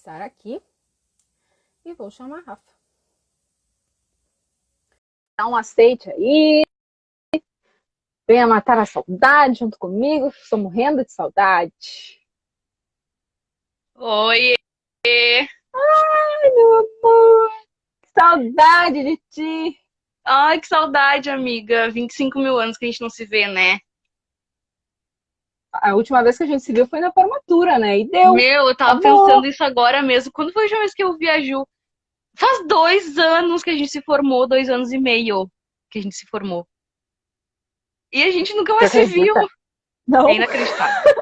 começar aqui e vou chamar a Rafa. Dá um aceite aí. Venha matar a saudade junto comigo. Estou morrendo de saudade. Oi! Ai, meu amor. Que saudade de ti. Ai, que saudade, amiga. 25 mil anos que a gente não se vê, né? A última vez que a gente se viu foi na formatura, né? E deu. Meu, eu tava Acabou. pensando isso agora mesmo. Quando foi a última vez que eu vi a Ju? Faz 2 anos que a gente se formou, 2 anos e meio que a gente se formou. E a gente nunca Tu mais se viu. acredita? É Não. inacreditável.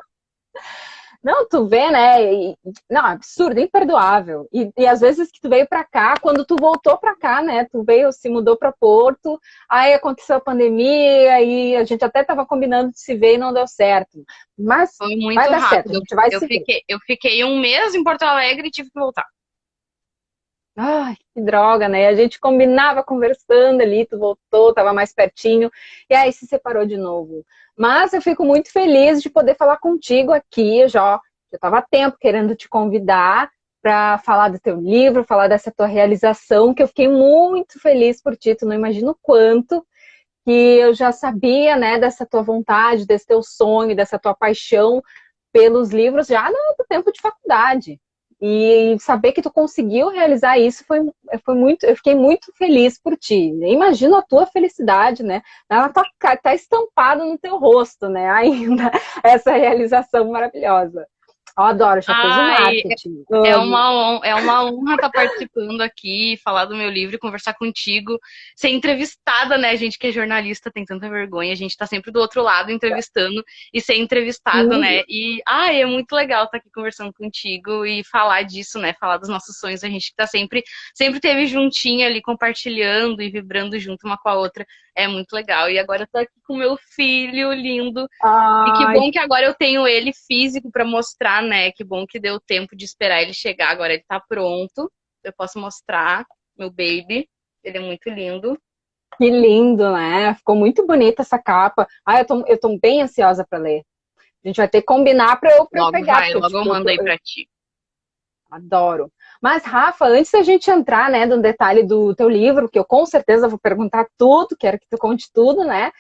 Não, tu vê, né? Não, absurdo, imperdoável. E às vezes que tu veio pra cá, quando tu voltou pra cá, né? Tu veio, se mudou pra Porto, aí aconteceu a pandemia e a gente até tava combinando de se ver e não deu certo. Mas Foi vai muito dar certo, a rápido. gente vai Eu se ver. fiquei, eu fiquei um mês em Porto Alegre e tive que voltar. Ai, que droga, né? A gente combinava conversando ali, tu voltou, tava mais pertinho, e aí se separou de novo. Mas eu fico muito feliz de poder falar contigo aqui, eu já estava há tempo querendo te convidar para falar do teu livro, falar dessa tua realização, que eu fiquei muito feliz por ti, tu não imagina o quanto que eu já sabia, né, dessa tua vontade, desse teu sonho, dessa tua paixão pelos livros já no tempo de faculdade. E saber que tu conseguiu realizar isso foi muito, eu fiquei muito feliz por ti. Imagino a tua felicidade, né? Ela tá estampada no teu rosto, né? Ainda essa realização maravilhosa. Eu adoro, já fez o Ai, marketing. Amo. é uma honra estar participando aqui, falar do meu livro, conversar contigo, ser entrevistada, né? A gente que é jornalista tem tanta vergonha, a gente tá sempre do outro lado entrevistando e ser entrevistado, né? Uhum. E é muito legal estar aqui conversando contigo e falar disso, né? Falar dos nossos sonhos, a gente que tá sempre teve juntinho ali compartilhando e vibrando junto uma com a outra. É muito legal. E agora eu tô aqui com meu filho lindo. E que Ai, bom que agora eu tenho ele físico pra mostrar, né? Que bom que deu tempo de esperar ele chegar. Agora ele tá pronto. Eu posso mostrar meu baby. Ele é muito lindo. que lindo, né? Ficou muito bonita essa capa. Ai, eu tô bem ansiosa para ler. A gente vai ter que combinar para eu Logo pegar, vai, porque logo eu mando aí pra ti. adoro. Mas, Rafa, antes da gente entrar, né, no detalhe do teu livro, que eu com certeza vou perguntar tudo, quero que tu conte tudo, né?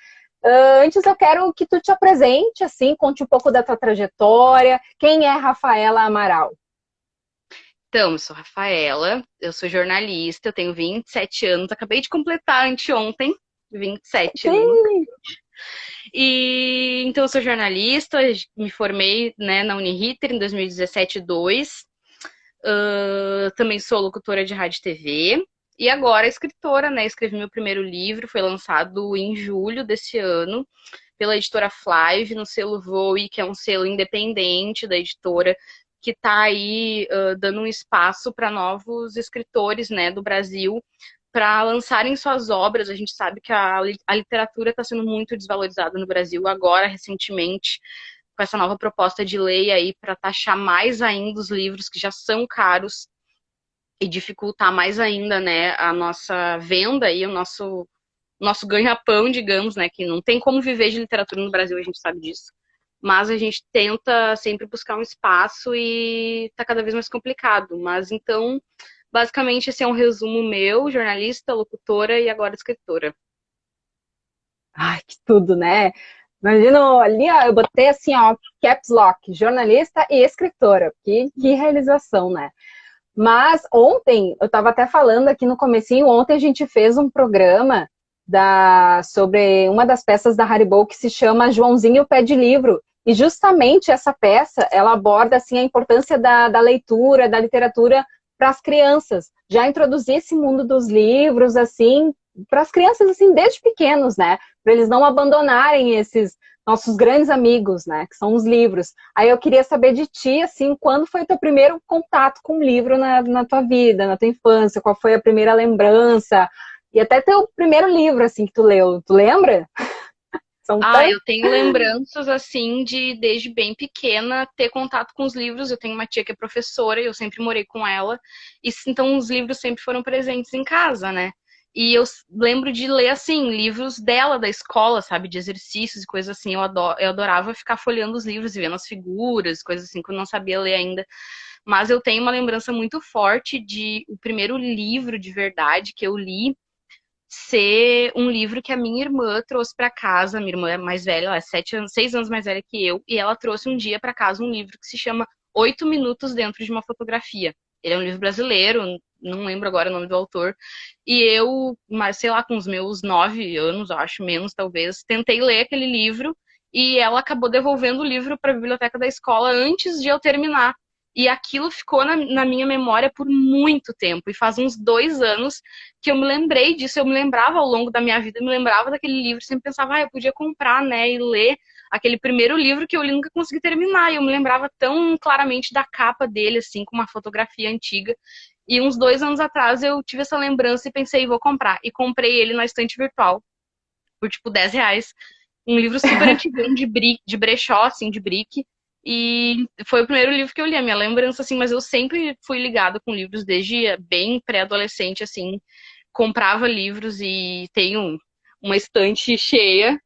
Antes eu quero que tu te apresente, assim, conte um pouco da tua trajetória. Quem é Rafaela Amaral? Então, eu sou Rafaela, eu sou jornalista, eu tenho 27 anos, acabei de completar anteontem, 27 anos. Sim. E então eu sou jornalista, me formei, né, na Uniriter em 2017-2. Também sou locutora de rádio e TV. E agora escritora, né? Escrevi meu primeiro livro, foi lançado em julho desse ano pela editora Flive, no selo Voe, que é um selo independente da editora, que está aí dando um espaço para novos escritores, né, do Brasil para lançarem suas obras. A gente sabe que a literatura está sendo muito desvalorizada no Brasil agora, recentemente, com essa nova proposta de lei aí para taxar mais ainda os livros que já são caros e dificultar mais ainda, né, a nossa venda e o nosso ganha-pão, digamos, né, que não tem como viver de literatura no Brasil, a gente sabe disso. Mas a gente tenta sempre buscar um espaço e tá cada vez mais complicado. Mas então, basicamente, esse é um resumo meu, jornalista, locutora e agora escritora. Ai, que tudo, né? Imagina ali, ó, eu botei assim, ó, caps lock, jornalista e escritora. Que realização, né? Mas ontem, eu estava até falando aqui no comecinho, ontem a gente fez um programa sobre uma das peças da Haribo que se chama Joãozinho Pé de Livro. E justamente essa peça, ela aborda assim, a importância da leitura, da literatura para as crianças. Já introduzir esse mundo dos livros, assim, para as crianças, assim, desde pequenos, né? Para eles não abandonarem esses nossos grandes amigos, né? Que são os livros. Aí eu queria saber de ti, assim, quando foi o teu primeiro contato com o livro na tua vida, na tua infância? Qual foi a primeira lembrança? E até teu primeiro livro, assim, que tu leu. Tu lembra? São Eu tantos. tenho lembranças, assim, de desde bem pequena ter contato com os livros. Eu tenho uma tia que é professora e eu sempre morei com ela. E então os livros sempre foram presentes em casa, né? E eu lembro de ler, assim, livros dela, da escola, sabe? De exercícios e coisas assim. Eu adorava ficar folheando os livros e vendo as figuras, coisas assim, que eu não sabia ler ainda. mas eu tenho uma lembrança muito forte de o primeiro livro de verdade que eu li ser um livro que a minha irmã trouxe para casa. Minha irmã é mais velha, ela é 6 anos mais velha que eu, e ela trouxe um dia para casa um livro que se chama 8 Minutos Dentro de uma Fotografia. Ele é um livro brasileiro, não lembro agora o nome do autor. E eu, mas sei lá, com os meus 9 anos, acho, menos talvez, tentei ler aquele livro e ela acabou devolvendo o livro para a biblioteca da escola antes de eu terminar. E aquilo ficou na minha memória por muito tempo. E faz uns 2 anos que eu me lembrei disso. Eu me lembrava ao longo da minha vida, eu me lembrava daquele livro, sempre pensava, eu podia comprar, né, e ler aquele primeiro livro que eu li, nunca consegui terminar. E eu me lembrava tão claramente da capa dele, assim, com uma fotografia antiga. E uns 2 anos atrás eu tive essa lembrança e pensei, vou comprar. E comprei ele na estante virtual, por tipo R$ 10. Um livro super antigo, de brechó, assim, de brick. E foi o primeiro livro que eu li, a minha lembrança, assim, mas eu sempre fui ligada com livros desde bem pré-adolescente, assim. Comprava livros e tenho uma estante cheia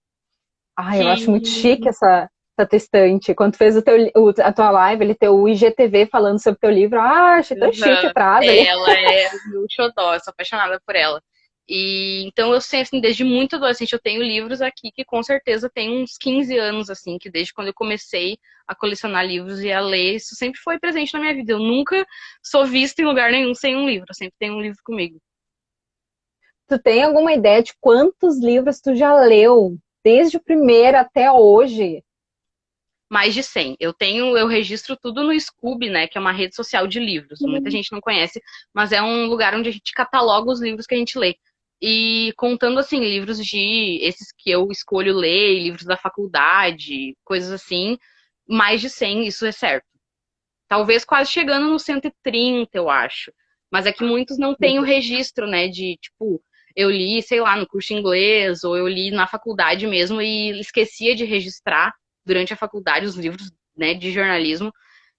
Ai, eu acho muito chique que essa tua estante. Quando tu fez a tua live, ele teu IGTV falando sobre o teu livro, achei tão chique Uhum. atrás ali. Ela é o meu xodó, eu sou apaixonada por ela. E então eu sei, assim, desde muito adolescente eu tenho livros aqui que com certeza tem uns 15 anos, assim, que desde quando eu comecei a colecionar livros e a ler, isso sempre foi presente na minha vida. Eu nunca sou vista em lugar nenhum sem um livro, eu sempre tenho um livro comigo. Tu tem alguma ideia de quantos livros tu já leu, desde o primeiro até hoje? Mais de 100. Eu registro tudo no Scoob, né, que é uma rede social de livros. Muita gente não conhece, mas é um lugar onde a gente cataloga os livros que a gente lê. E contando, assim, livros de esses que eu escolho ler, livros da faculdade, coisas assim, mais de 100, isso é certo. Talvez quase chegando no 130, eu acho. Mas é que muitos não têm o registro, né, de, tipo, eu li, sei lá, no curso de inglês, ou eu li na faculdade mesmo e esquecia de registrar durante a faculdade os livros, né, de jornalismo.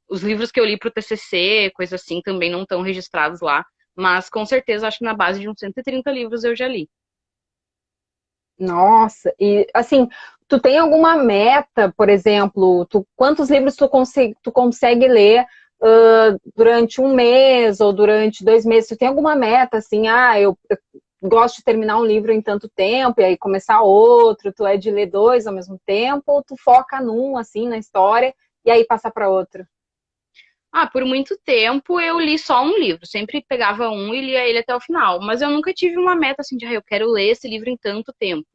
Os livros que eu li pro TCC, coisa assim, também não estão registrados lá. Mas com certeza, acho que na base de uns 130 livros eu já li. Nossa, e assim, tu tem alguma meta, por exemplo, quantos livros tu consegue ler durante um mês ou durante 2 meses? Tu tem alguma meta, assim, eu gosto de terminar um livro em tanto tempo e aí começar outro, tu é de ler dois ao mesmo tempo, ou tu foca num, assim, na história e aí passa para outro? Ah, por muito tempo eu li só um livro. Sempre pegava um e lia ele até o final. Mas eu nunca tive uma meta assim de, eu quero ler esse livro em tanto tempo.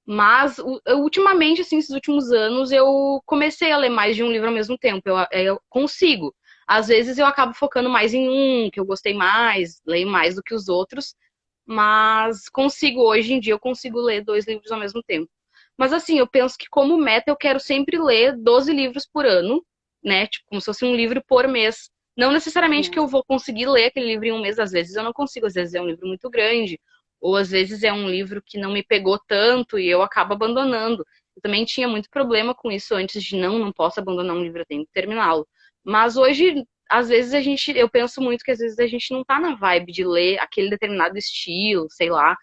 Mas ultimamente, assim, esses últimos anos, eu comecei a ler mais de um livro ao mesmo tempo. Eu consigo. Às vezes eu acabo focando mais em um, que eu gostei mais, leio mais do que os outros, mas consigo, hoje em dia, eu consigo ler 2 livros ao mesmo tempo. Mas assim, eu penso que como meta eu quero sempre ler 12 livros por ano, né? Tipo, como se fosse um livro por mês. Não necessariamente que eu vou conseguir ler aquele livro em um mês, às vezes eu não consigo, às vezes é um livro muito grande, ou às vezes é um livro que não me pegou tanto e eu acabo abandonando. Eu também tinha muito problema com isso antes de não posso abandonar um livro, eu tenho que terminá-lo. Mas hoje, às vezes eu penso muito que às vezes a gente não tá na vibe de ler aquele determinado estilo, sei lá.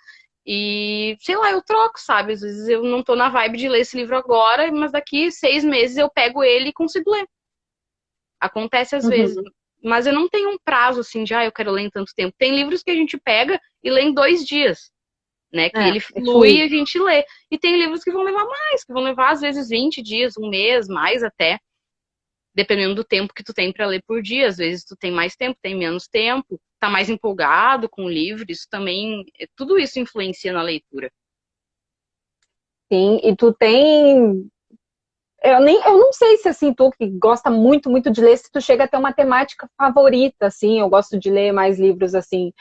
E, sei lá, eu troco, sabe? Às vezes eu não tô na vibe de ler esse livro agora, mas daqui 6 meses eu pego ele e consigo ler. Acontece às vezes. Uhum. Mas eu não tenho um prazo assim de, eu quero ler em tanto tempo. Tem livros que a gente pega e lê em 2 dias, né? Que ele É flui e fluido. a gente lê. E tem livros que vão levar mais, que vão levar às vezes 20 dias, um mês, mais até, dependendo do tempo que tu tem para ler por dia. Às vezes tu tem mais tempo, tem menos tempo, tá mais empolgado com o livro, isso também, tudo isso influencia na leitura. Sim, e tu tem. Eu não sei se assim, tu que gosta muito, muito de ler, se tu chega a ter uma temática favorita, assim, eu gosto de ler mais livros assim,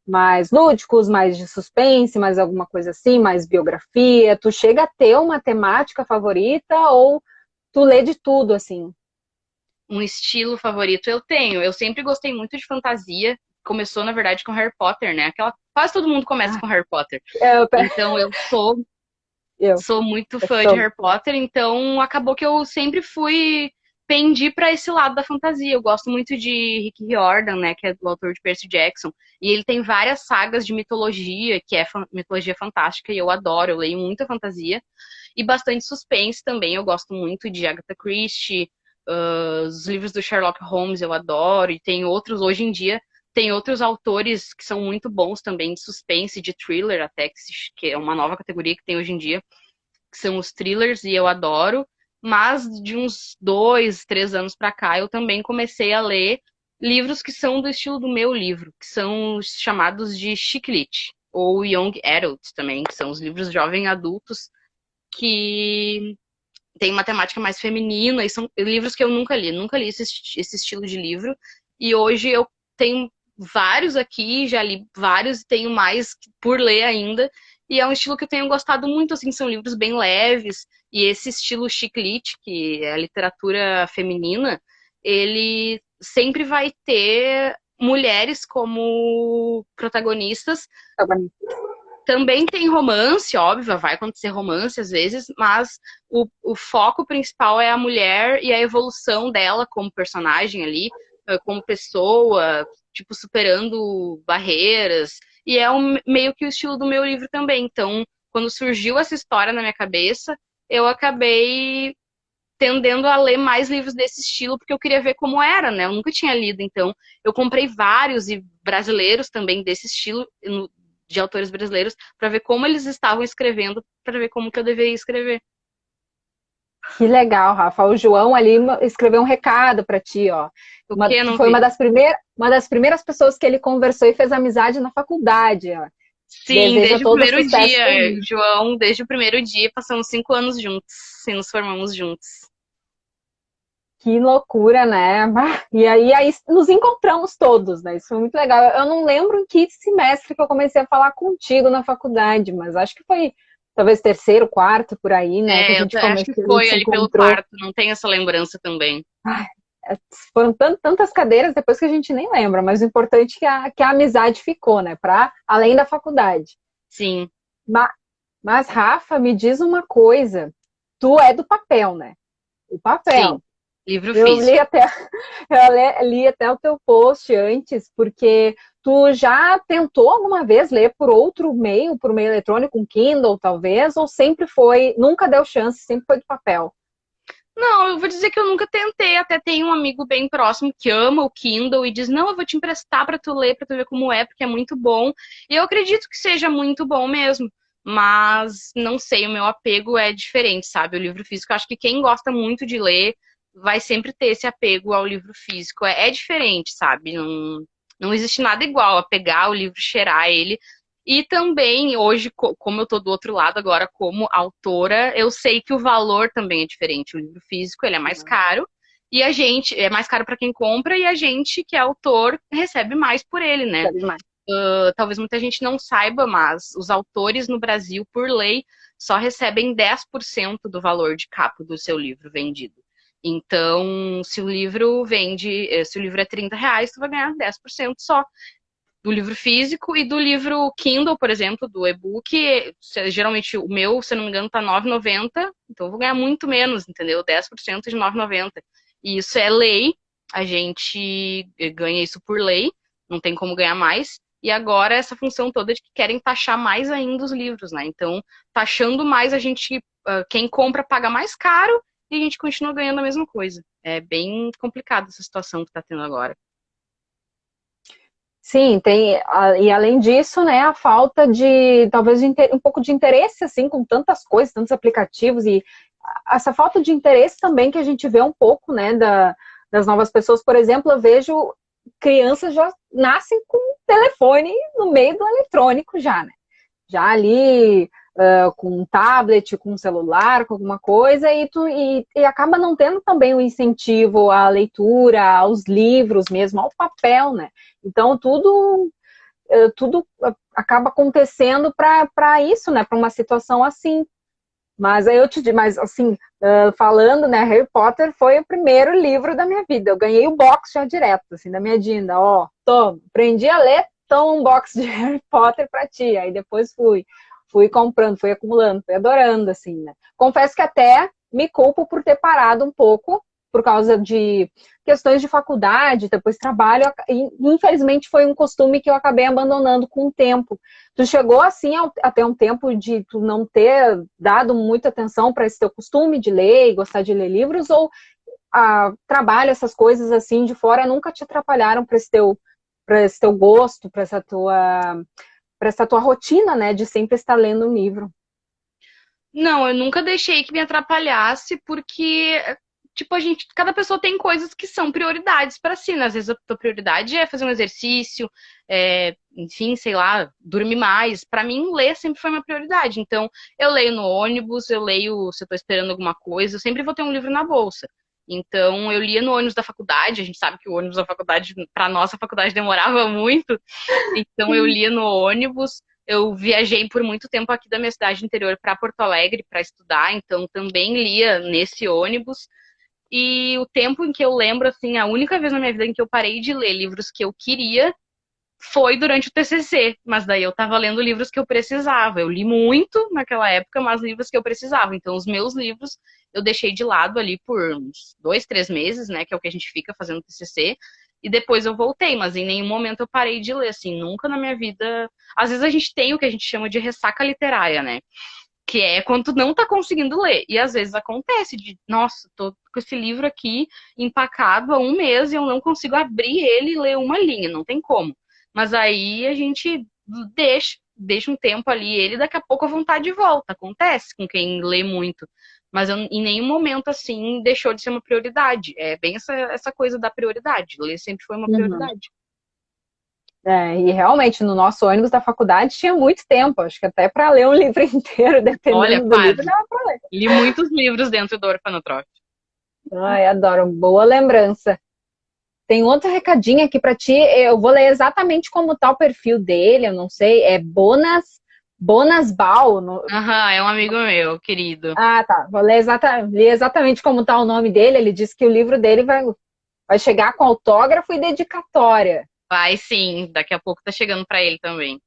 mais lúdicos, mais de suspense, mais alguma coisa assim, mais biografia. Tu chega a ter uma temática favorita ou tu lê de tudo, assim? Um estilo favorito eu tenho. Eu sempre gostei muito de fantasia. Começou, na verdade, com Harry Potter, né? Quase todo mundo começa Ah, com Harry Potter. eu, Então eu eu, sou muito eu fã de sou. Harry Potter, então acabou que eu sempre pendi para esse lado da fantasia. Eu gosto muito de Rick Riordan, né, que é do autor de Percy Jackson, e ele tem várias sagas de mitologia, que é mitologia fantástica, e eu adoro, eu leio muita fantasia, e bastante suspense também. Eu gosto muito de Agatha Christie, Os livros do Sherlock Holmes eu adoro, e tem outros, hoje em dia, tem outros autores que são muito bons também, de suspense, de thriller até, que é uma nova categoria que tem hoje em dia, que são os thrillers, e eu adoro. Mas de uns 2, 3 anos para cá, eu também comecei a ler livros que são do estilo do meu livro, que são os chamados de chick lit, ou young adult também, que são os livros jovem adultos, que tem uma temática mais feminina, e são livros que eu nunca li esse estilo de livro, e hoje eu tenho vários aqui, já li vários, e tenho mais por ler ainda, e é um estilo que eu tenho gostado muito, assim, são livros bem leves, e esse estilo chick lit, que é a literatura feminina, ele sempre vai ter mulheres como protagonistas. Também tem romance, óbvio, vai acontecer romance às vezes, mas o foco principal é a mulher e a evolução dela como personagem ali, como pessoa, tipo, superando barreiras. E é meio que o estilo do meu livro também. Então, quando surgiu essa história na minha cabeça, eu acabei tendendo a ler mais livros desse estilo, porque eu queria ver como era, né? Eu nunca tinha lido, então eu comprei vários, e brasileiros também desse estilo, de autores brasileiros, para ver como eles estavam escrevendo, para ver como que eu deveria escrever. Que legal, Rafa. O João ali escreveu um recado para ti, ó. Foi vi? Uma das primeiras pessoas que ele conversou e fez amizade na faculdade, ó. Sim, Deseja desde o todo primeiro sucesso dia, feliz. João, desde o primeiro dia, passamos 5 anos juntos, e nos formamos juntos. Que loucura, né? E aí nos encontramos todos, né? Isso foi muito legal. Eu não lembro em que semestre que eu comecei a falar contigo na faculdade, mas acho que foi talvez terceiro, quarto, por aí, né? Que a gente Eu acho que começou, a gente foi se ali pelo encontrou. quarto, não tenho essa lembrança também. Foram tantas cadeiras depois que a gente nem lembra, mas o importante é que a amizade ficou, né? Para além da faculdade. Sim. Mas, Rafa, me diz uma coisa. Tu é do papel, né? O papel. Sim, livro Eu li físico. até, li até o teu post antes, porque tu já tentou alguma vez ler por outro meio, por meio eletrônico, um Kindle, talvez, ou sempre foi, nunca deu chance, sempre foi do papel? Não, eu vou dizer que eu nunca tentei. Até tem um amigo bem próximo que ama o Kindle e diz: Não, eu vou te emprestar para tu ler, para tu ver como é, porque é muito bom. E eu acredito que seja muito bom mesmo. Mas não sei, o meu apego é diferente, sabe? O livro físico, eu acho que quem gosta muito de ler vai sempre ter esse apego ao livro físico. É diferente, sabe? Não existe nada igual a pegar o livro, cheirar ele. E também, hoje, como eu tô do outro lado agora, como autora, eu sei que o valor também é diferente. O livro físico, ele é mais caro, e a gente, é mais caro para quem compra, e a gente, que é autor, recebe mais por ele, né? Talvez muita gente não saiba, mas os autores no Brasil, por lei, só recebem 10% do valor de capa do seu livro vendido. Então, se o livro é R$ 30, tu vai ganhar 10% só do livro físico, e do livro Kindle, por exemplo, do e-book, geralmente o meu, se eu não me engano, tá R$ 9,90, então eu vou ganhar muito menos, entendeu? 10% de R$ 9,90. E isso é lei, a gente ganha isso por lei, não tem como ganhar mais. E agora essa função toda de que querem taxar mais ainda os livros, né? Então, taxando mais, a gente, quem compra paga mais caro, e a gente continua ganhando a mesma coisa. É bem complicada essa situação que tá tendo agora. Sim, e além disso, né, a falta de, talvez, um pouco de interesse, assim, com tantas coisas, tantos aplicativos, e essa falta de interesse também que a gente vê um pouco, né, das novas pessoas. Por exemplo, eu vejo crianças já nascem com telefone no meio do eletrônico já, né? Já ali com um tablet, com um celular, com alguma coisa, e acaba não tendo também o incentivo à leitura, aos livros mesmo, ao papel, né? Então, tudo acaba acontecendo para isso, né? Para uma situação assim. Mas aí eu te digo, mas assim, falando, né, Harry Potter foi o primeiro livro da minha vida. Eu ganhei o box já direto, assim, da minha Dinda. Ó, toma, aprendi a ler, toma um box de Harry Potter pra ti. Aí depois fui comprando, fui acumulando, fui adorando, assim, né. Confesso que até me culpo por ter parado um pouco, por causa de questões de faculdade, depois trabalho, e infelizmente foi um costume que eu acabei abandonando com o tempo. Tu chegou assim até um tempo de tu não ter dado muita atenção para esse teu costume de ler e gostar de ler livros, ou trabalho, essas coisas assim de fora nunca te atrapalharam para esse teu gosto, para essa tua rotina, né, de sempre estar lendo um livro. Não, eu nunca deixei que me atrapalhasse, porque, tipo, cada pessoa tem coisas que são prioridades pra si, né? Às vezes a tua prioridade é fazer um exercício, enfim, sei lá, dormir mais. Pra mim, ler sempre foi uma prioridade. Então, eu leio no ônibus, eu leio se eu tô esperando alguma coisa, eu sempre vou ter um livro na bolsa. Então, eu lia no ônibus da faculdade, a gente sabe que o ônibus da faculdade, pra nossa faculdade, demorava muito. Então, eu lia no ônibus. Eu viajei por muito tempo aqui da minha cidade interior para Porto Alegre para estudar, então também lia nesse ônibus. E o tempo em que eu lembro, assim, a única vez na minha vida em que eu parei de ler livros que eu queria foi durante o TCC, mas daí eu tava lendo livros que eu precisava. Eu li muito naquela época, mas livros que eu precisava. Então, os meus livros eu deixei de lado ali por uns 2, 3 meses, né, que é o que a gente fica fazendo TCC. E depois eu voltei, mas em nenhum momento eu parei de ler, assim, nunca na minha vida. Às vezes a gente tem o que a gente chama de ressaca literária, né? Que é quando tu não tá conseguindo ler. E às vezes acontece de, nossa, tô com esse livro aqui empacado há um mês e eu não consigo abrir ele e ler uma linha, não tem como. Mas aí a gente deixa um tempo ali ele, daqui a pouco a vontade volta. Acontece com quem lê muito. Mas eu, em nenhum momento, assim, deixou de ser uma prioridade. É bem essa coisa da prioridade. Ler sempre foi uma Uhum. prioridade. E realmente, no nosso ônibus da faculdade tinha muito tempo, acho que até para ler um livro inteiro, Olha, dependendo do livro, quase. dava para ler. Li muitos livros dentro do Orfanotrof. Ai, adoro, boa lembrança. Tem outro recadinho aqui para ti, eu vou ler exatamente como tá o perfil dele, eu não sei, é Bonas Bal. Aham, é um amigo meu, querido. Ah, tá, vou ler exatamente como tá o nome dele, ele disse que o livro dele vai chegar com autógrafo e dedicatória. Vai sim, daqui a pouco tá chegando pra ele também.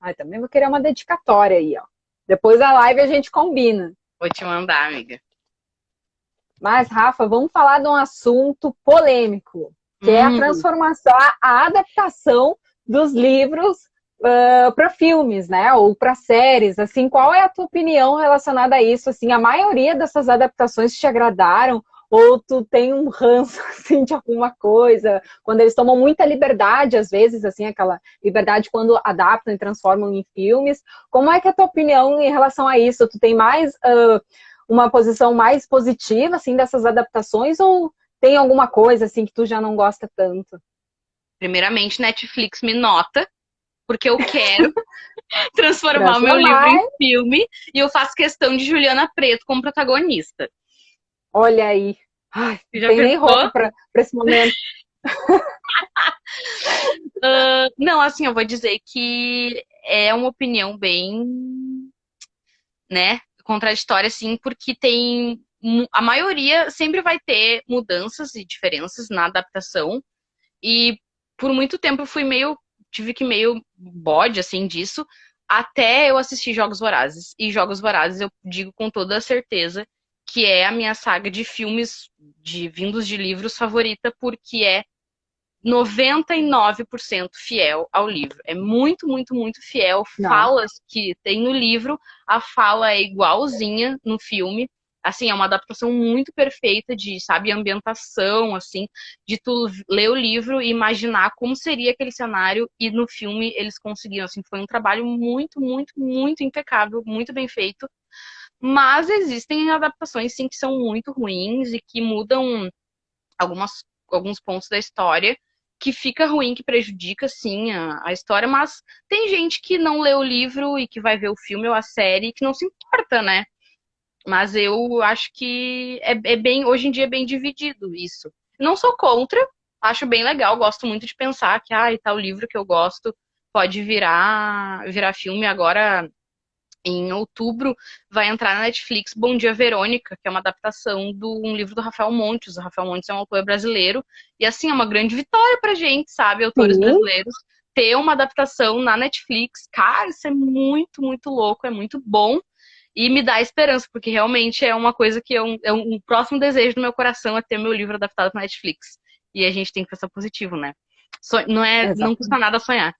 Ah, também vou querer uma dedicatória aí, ó. Depois da live a gente combina. Vou te mandar, amiga. Mas, Rafa, vamos falar de um assunto polêmico, que é a Hum, transformação, a adaptação dos livros para filmes, né? Ou para séries. Assim, qual é a tua opinião relacionada a isso? Assim, a maioria dessas adaptações te agradaram? Ou tu tem um ranço assim, de alguma coisa? Quando eles tomam muita liberdade, às vezes, assim, aquela liberdade quando adaptam e transformam em filmes. Como é que é a tua opinião em relação a isso? Tu tem mais uma posição mais positiva, assim, dessas adaptações, ou tem alguma coisa, assim, que tu já não gosta tanto? primeiramente, Netflix me nota, porque eu quero transformar o meu livro Transformar, em filme e eu faço questão de Juliana Preto como protagonista. olha aí. Ai, Você não já tem nem roupa pensou? para esse momento. Não, assim, eu vou dizer que é uma opinião bem, né, contraditória, assim, porque tem. A maioria sempre vai ter mudanças e diferenças na adaptação. E por muito tempo eu fui meio. Tive que meio bode, assim, disso. Até eu assistir Jogos Vorazes. E Jogos Vorazes eu digo com toda a certeza que é a minha saga de filmes vindos de livros favorita, porque é 99% fiel ao livro. É muito, muito, muito fiel. Não. Falas que tem no livro, a fala é igualzinha no filme. Assim, é uma adaptação muito perfeita de, sabe, ambientação, assim, de tu ler o livro e imaginar como seria aquele cenário e no filme eles conseguiram, assim, foi um trabalho muito, muito, muito impecável, muito bem feito. Mas existem adaptações, sim, que são muito ruins e que mudam alguns pontos da história que fica ruim, que prejudica, sim, a história, mas tem gente que não lê o livro e que vai ver o filme ou a série que não se importa, né? Mas eu acho que é bem, hoje em dia é bem dividido isso. Não sou contra, acho bem legal, gosto muito de pensar que, tal livro que eu gosto pode virar filme agora. Em outubro vai entrar na Netflix Bom Dia Verônica, que é uma adaptação de um livro do Rafael Montes. O Rafael Montes é um autor brasileiro. E assim, é uma grande vitória pra gente, sabe? Autores Sim, brasileiros ter uma adaptação na Netflix. Cara, isso é muito, muito louco, é muito bom. E me dá esperança, porque realmente é uma coisa que é um próximo desejo do meu coração é ter meu livro adaptado pra Netflix. E a gente tem que pensar positivo, né? Não custa exatamente. nada sonhar.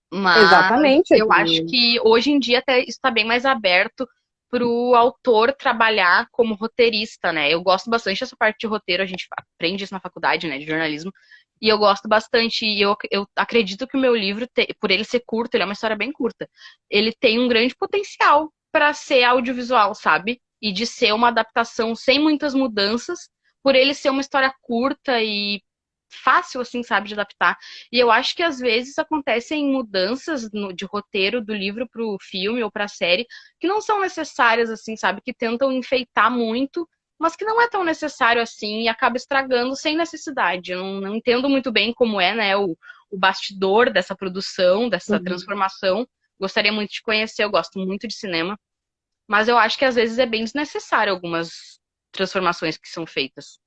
Mas Exatamente. eu acho que hoje em dia até está bem mais aberto pro autor trabalhar como roteirista, né? Eu gosto bastante dessa parte de roteiro, a gente aprende isso na faculdade, né, de jornalismo, e eu gosto bastante, e eu acredito que o meu livro, por ele ser curto, ele é uma história bem curta, ele tem um grande potencial para ser audiovisual, sabe? E de ser uma adaptação sem muitas mudanças, por ele ser uma história curta e fácil, assim, sabe, de adaptar. E eu acho que às vezes acontecem mudanças de roteiro do livro pro filme ou pra série que não são necessárias, assim, sabe? Que tentam enfeitar muito, mas que não é tão necessário assim e acaba estragando sem necessidade. Eu não entendo muito bem como é, né, o bastidor dessa produção, dessa Uhum. transformação. Gostaria muito de conhecer, eu gosto muito de cinema, mas eu acho que às vezes é bem desnecessário algumas transformações que são feitas.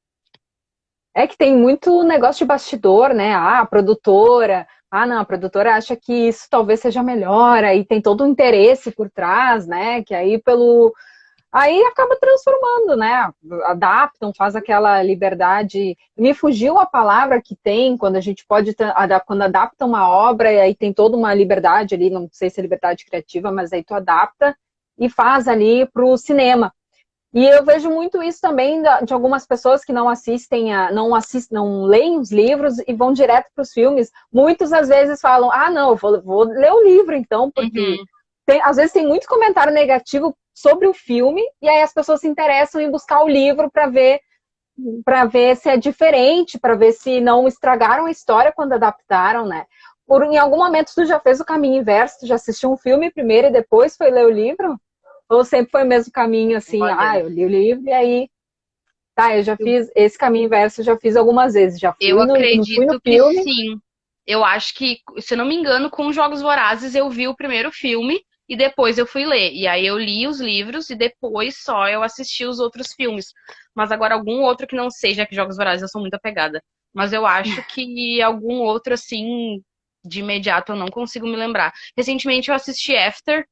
É que tem muito negócio de bastidor, né? Ah, a produtora. Ah, não, a produtora acha que isso talvez seja melhor, aí tem todo um interesse por trás, né? Que aí pelo. Aí acaba transformando, né? Adaptam, faz aquela liberdade. Me fugiu a palavra que tem quando a gente pode quando adapta uma obra e aí tem toda uma liberdade ali, não sei se é liberdade criativa, mas aí tu adapta e faz ali para o cinema. E eu vejo muito isso também de algumas pessoas que não leem os livros e vão direto para os filmes. Muitos às vezes falam, ah, não, vou ler o livro então, porque Uhum. às vezes tem muito comentário negativo sobre o filme, e aí as pessoas se interessam em buscar o livro para ver se é diferente, para ver se não estragaram a história quando adaptaram, né? Em algum momento tu já fez o caminho inverso, tu já assistiu um filme primeiro e depois foi ler o livro? Ou sempre foi o mesmo caminho, assim, Olha, eu li o livro e aí, tá, eu já eu fiz esse caminho inverso, eu já fiz algumas vezes, já Eu fui no acredito que filme. sim. Eu acho que, se eu não me engano, com Jogos Vorazes eu vi o primeiro filme e depois eu fui ler. E aí eu li os livros e depois só eu assisti os outros filmes. Mas agora algum outro que não seja que Jogos Vorazes eu sou muito apegada. Mas eu acho que algum outro assim de imediato eu não consigo me lembrar. Recentemente eu assisti After,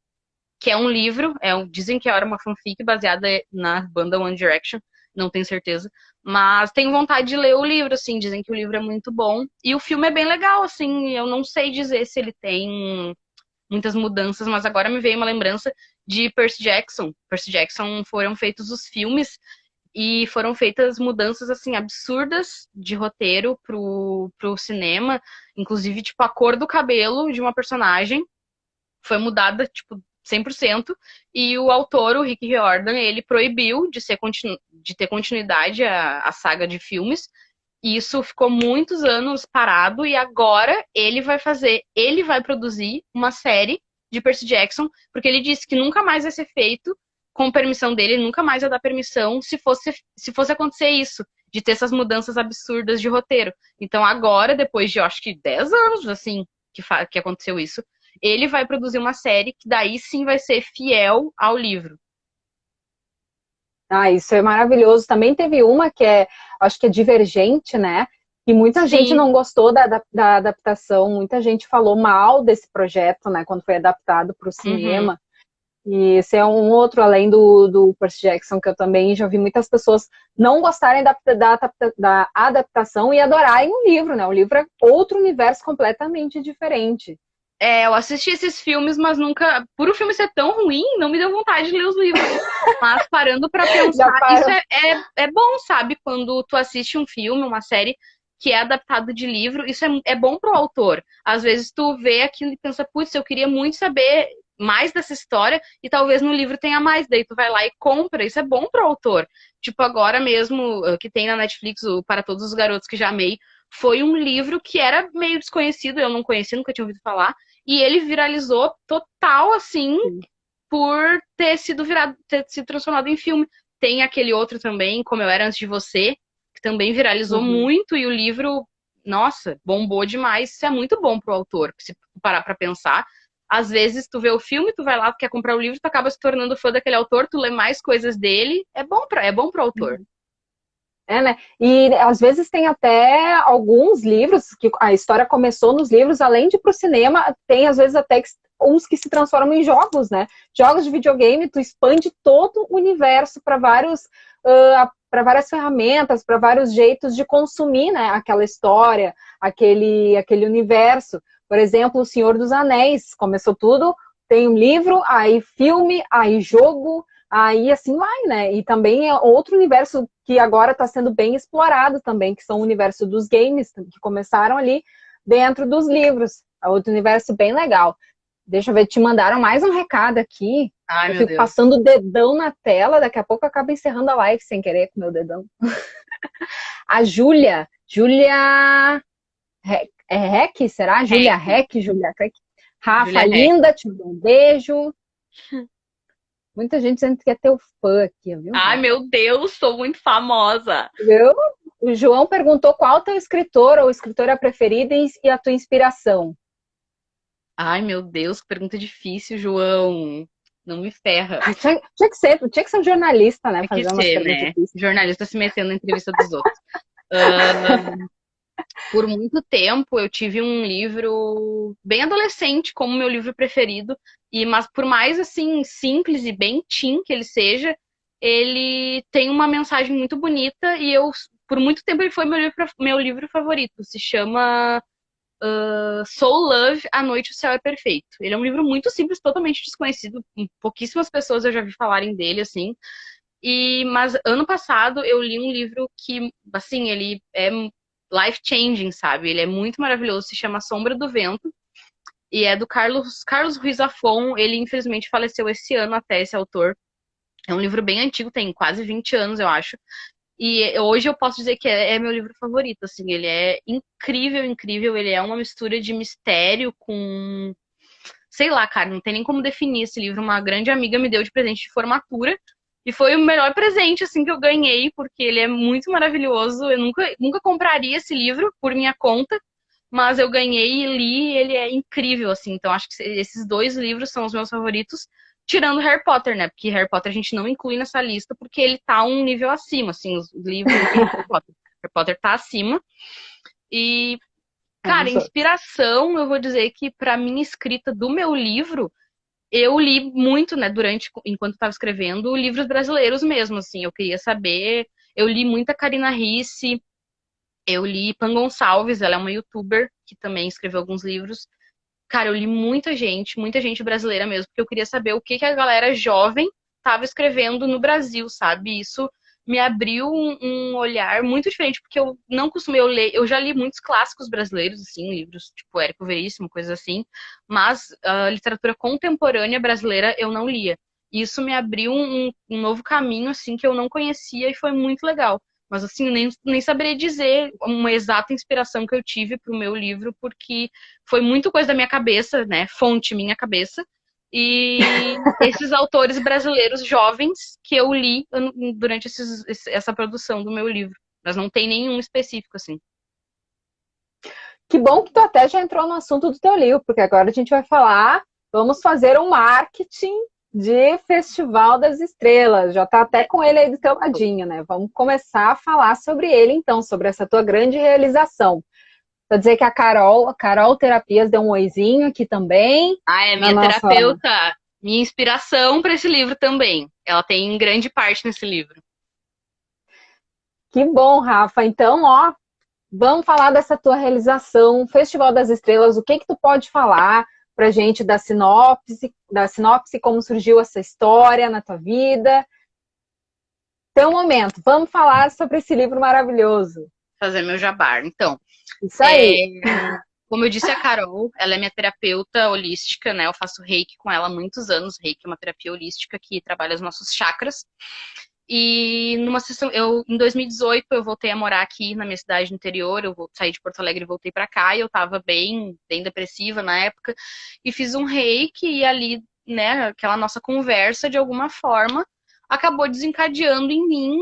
que é um livro, dizem que era uma fanfic baseada na banda One Direction, não tenho certeza, mas tenho vontade de ler o livro, assim, dizem que o livro é muito bom, e o filme é bem legal, assim, eu não sei dizer se ele tem muitas mudanças, mas agora me veio uma lembrança de Percy Jackson. Percy Jackson foram feitos os filmes, e foram feitas mudanças, assim, absurdas de roteiro pro cinema, inclusive, tipo, a cor do cabelo de uma personagem, foi mudada, tipo, 100%, e o autor, o Rick Riordan, ele proibiu de ter continuidade a saga de filmes, e isso ficou muitos anos parado, e agora ele vai produzir uma série de Percy Jackson, porque ele disse que nunca mais vai ser feito com permissão dele, nunca mais ia dar permissão se fosse acontecer isso, de ter essas mudanças absurdas de roteiro. Então agora, depois de, eu acho que 10 anos, assim, que aconteceu isso, ele vai produzir uma série que daí sim vai ser fiel ao livro. Ah, isso é maravilhoso. Também teve uma que acho que é Divergente, né? E muita gente Sim. não gostou da adaptação, muita gente falou mal desse projeto, né? Quando foi adaptado para o Uhum. cinema. E esse é um outro, além do Percy Jackson, que eu também já vi muitas pessoas não gostarem da adaptação e adorarem o livro, né? O livro é outro universo completamente diferente. Eu assisti esses filmes, mas nunca. Por o filme ser tão ruim, não me deu vontade de ler os livros. Mas parando pra Já pensar, isso para. é bom, sabe? Quando tu assiste um filme, uma série que é adaptado de livro, isso é bom pro autor. Às vezes tu vê aquilo e pensa, putz, eu queria muito saber mais dessa história e talvez no livro tenha mais. Daí tu vai lá e compra. Isso é bom pro autor. Tipo, agora mesmo, que tem na Netflix, o Para Todos os Garotos que Já Amei, foi um livro que era meio desconhecido, eu não conhecia, nunca tinha ouvido falar. E ele viralizou total, assim, por ter sido transformado em filme. Tem aquele outro também, Como Eu Era Antes de Você, que também viralizou Uhum. muito, e o livro, nossa, bombou demais. Isso é muito bom pro autor, se parar pra pensar. Às vezes tu vê o filme, tu vai lá, tu quer comprar o livro, tu acaba se tornando fã daquele autor, tu lê mais coisas dele, é bom pro autor. É, né? E às vezes tem até alguns livros que a história começou nos livros, além de ir para o cinema, tem às vezes até uns que se transformam em jogos, né? Jogos de videogame, tu expande todo o universo para várias ferramentas, para vários jeitos de consumir, né? Aquela história, aquele universo. Por exemplo, O Senhor dos Anéis, começou tudo, tem um livro, aí filme, aí jogo. aí assim vai, né? E também é outro universo que agora está sendo bem explorado também, que são o universo dos games, que começaram ali dentro dos livros. É outro universo bem legal. Deixa eu ver, te mandaram mais um recado aqui. Ai, Eu meu fico Deus. passando o dedão na tela, daqui a pouco eu acabo encerrando a live sem querer com o meu dedão. A Júlia é Rec, será? Júlia Heck, Rec, Júlia Rec. Rafa, Julia Heck. linda, te dou um beijo. Muita gente dizendo que é teu fã aqui, viu, Ai, Rafa? meu Deus, sou muito famosa. Viu? O João perguntou qual teu escritor ou escritora preferida e a tua inspiração. Ai, meu Deus, que pergunta difícil, João. Não me ferra. Ai, tinha que ser um jornalista, né? Tem que Fazer umas ser, perguntas né? difíceis. Jornalista se metendo na entrevista dos outros. Por muito tempo eu tive um livro bem adolescente como meu livro preferido, mas por mais assim simples e bem teen que ele seja, ele tem uma mensagem muito bonita e eu por muito tempo ele foi meu livro favorito. Se chama Soul Love, A Noite o Céu é Perfeito. Ele é um livro muito simples, totalmente desconhecido, pouquíssimas pessoas eu já vi falarem dele assim. Mas ano passado eu li um livro que, assim, ele é life-changing, sabe? Ele é muito maravilhoso, se chama Sombra do Vento, e é do Carlos Ruiz Zafón. Ele, infelizmente, faleceu esse ano até, esse autor. É um livro bem antigo, tem quase 20 anos, eu acho. E hoje eu posso dizer que é meu livro favorito, assim. Ele é incrível, incrível. Ele é uma mistura de mistério com... Sei lá, cara, não tem nem como definir esse livro. Uma grande amiga me deu de presente de formatura. E foi o melhor presente, assim, que eu ganhei, porque ele é muito maravilhoso. Eu nunca compraria esse livro por minha conta, mas eu ganhei e li, e ele é incrível, assim. Então, acho que esses dois livros são os meus favoritos, tirando Harry Potter, né? Porque Harry Potter a gente não inclui nessa lista, porque ele tá um nível acima, assim, os livros de Harry Potter. Harry Potter tá acima. E, cara, inspiração, eu vou dizer que pra minha escrita do meu livro, eu li muito, né, enquanto estava escrevendo, livros brasileiros mesmo, assim, eu queria saber, eu li muita Karina Ricci, eu li Pan Gonçalves, ela é uma youtuber que também escreveu alguns livros. Cara, eu li muita gente brasileira mesmo, porque eu queria saber o que a galera jovem estava escrevendo no Brasil, sabe? Isso me abriu um olhar muito diferente, porque eu não costumei ler, eu já li muitos clássicos brasileiros, assim, livros tipo Érico Veríssimo, coisas assim, mas a literatura contemporânea brasileira eu não lia. E isso me abriu um novo caminho, assim, que eu não conhecia e foi muito legal. Mas, assim, nem saberia dizer uma exata inspiração que eu tive para o meu livro, porque foi muito coisa da minha cabeça, né? Fonte minha cabeça. E esses autores brasileiros jovens que eu li durante essa produção do meu livro. Mas não tem nenhum específico, assim. Que bom que tu até já entrou no assunto do teu livro, porque agora a gente vai falar, vamos fazer um marketing de Festival das Estrelas. Já tá até com ele aí do teu ladinho, né? Vamos começar a falar sobre ele, então, sobre essa tua grande realização. Pra dizer que a Carol Terapias deu um oizinho aqui também. Ah, é Na minha nossa... terapeuta, minha inspiração para esse livro também. Ela tem grande parte nesse livro. Que bom, Rafa. Então, ó, vamos falar dessa tua realização, Festival das Estrelas. O que tu pode falar pra gente da sinopse, como surgiu essa história na tua vida? Tem um momento, vamos falar sobre esse livro maravilhoso. Fazer meu jabá. Então, Isso aí. como eu disse a Carol, ela é minha terapeuta holística, né? Eu faço reiki com ela há muitos anos. Reiki é uma terapia holística que trabalha os nossos chakras. E numa sessão, em 2018 eu voltei a morar aqui na minha cidade interior, saí de Porto Alegre e voltei para cá, e eu tava bem depressiva na época, e fiz um reiki, e ali, né, aquela nossa conversa, de alguma forma, acabou desencadeando em mim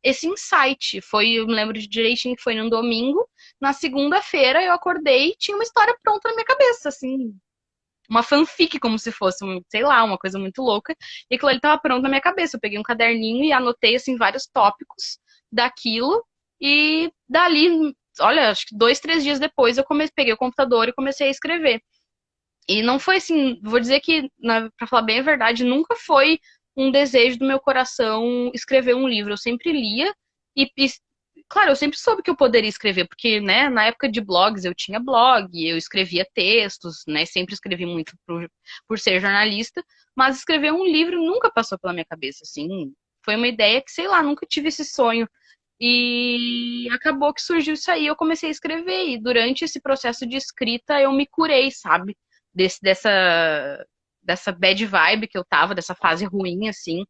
esse insight. Eu me lembro direitinho que foi num domingo, na segunda-feira eu acordei e tinha uma história pronta na minha cabeça, assim, uma fanfic, como se fosse, sei lá, uma coisa muito louca. E aquilo ali tava pronto na minha cabeça. Eu peguei um caderninho e anotei, assim, vários tópicos daquilo. E dali, olha, acho que 2, 3 dias depois peguei o computador e comecei a escrever. E não foi assim, vou dizer que, pra falar bem a verdade, nunca foi um desejo do meu coração escrever um livro. Eu sempre lia e claro, eu sempre soube que eu poderia escrever, porque, né, na época de blogs eu tinha blog, eu escrevia textos, né, sempre escrevi muito por ser jornalista, mas escrever um livro nunca passou pela minha cabeça, assim, foi uma ideia que, sei lá, nunca tive esse sonho. E acabou que surgiu isso aí, eu comecei a escrever, e durante esse processo de escrita eu me curei, sabe? Dessa bad vibe que eu tava, dessa fase ruim, assim,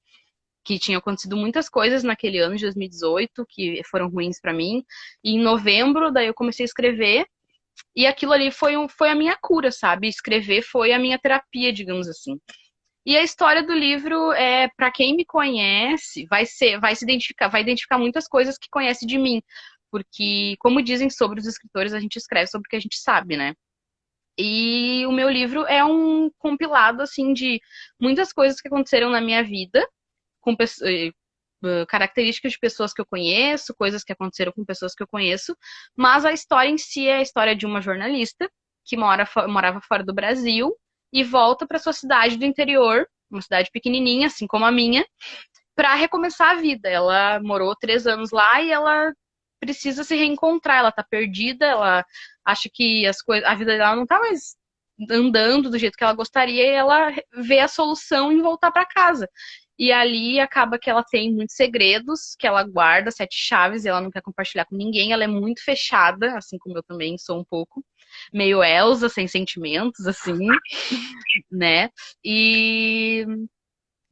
que tinha acontecido muitas coisas naquele ano de 2018 que foram ruins pra mim. E em novembro, daí eu comecei a escrever, e aquilo ali foi a minha cura, sabe? Escrever foi a minha terapia, digamos assim. E a história do livro é, para quem me conhece, vai identificar muitas coisas que conhece de mim, porque como dizem sobre os escritores, a gente escreve sobre o que a gente sabe, né? E o meu livro é um compilado assim de muitas coisas que aconteceram na minha vida, com características de pessoas que eu conheço, coisas que aconteceram com pessoas que eu conheço, mas a história em si é a história de uma jornalista que morava fora do Brasil e volta para sua cidade do interior, uma cidade pequenininha, assim como a minha, para recomeçar a vida. Ela morou 3 anos lá e ela precisa se reencontrar. Ela tá perdida, ela acha que a vida dela não tá mais andando do jeito que ela gostaria e ela vê a solução em voltar para casa. E ali acaba que ela tem muitos segredos que ela guarda, 7 chaves, e ela não quer compartilhar com ninguém. Ela é muito fechada, assim como eu também sou um pouco, meio Elsa, sem sentimentos, assim, né? E